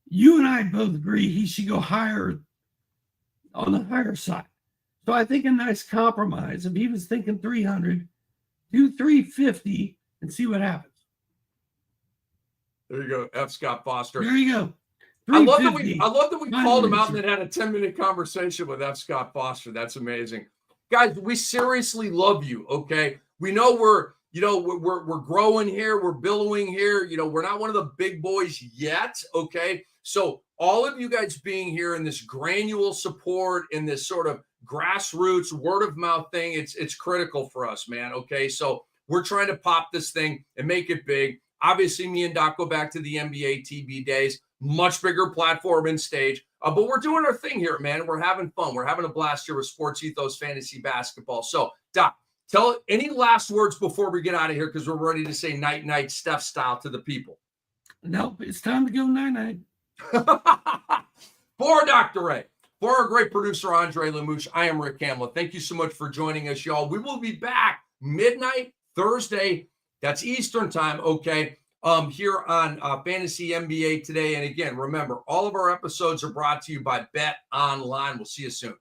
you and I both agree he should go higher on the higher side. So I think a nice compromise, if he was thinking 300, do 350 and see what happens. There you go, F. Scott Foster. There you go. I love that we called him out and then had a 10-minute conversation with F. Scott Foster. That's amazing. Guys, we seriously love you, okay? We know we're growing here, we're billowing here. We're not one of the big boys yet, okay? So all of you guys being here in this granular support, in this sort of grassroots word of mouth thing, it's critical for us, man, okay? So we're trying to pop this thing and make it big. Obviously, me and Doc go back to the NBA TV days, much bigger platform and stage. But we're doing our thing here, man. We're having fun. We're having a blast here with Sports Ethos Fantasy Basketball. So, Doc, tell any last words before we get out of here, because we're ready to say night-night Steph style to the people. Nope, it's time to go night-night. For Dr. Ray, for our great producer, Andre Lemouche, I am Rick Kamla. Thank you so much for joining us, y'all. We will be back midnight Thursday. That's Eastern time, okay, here on Fantasy NBA Today. And again, remember, all of our episodes are brought to you by Bet Online. We'll see you soon.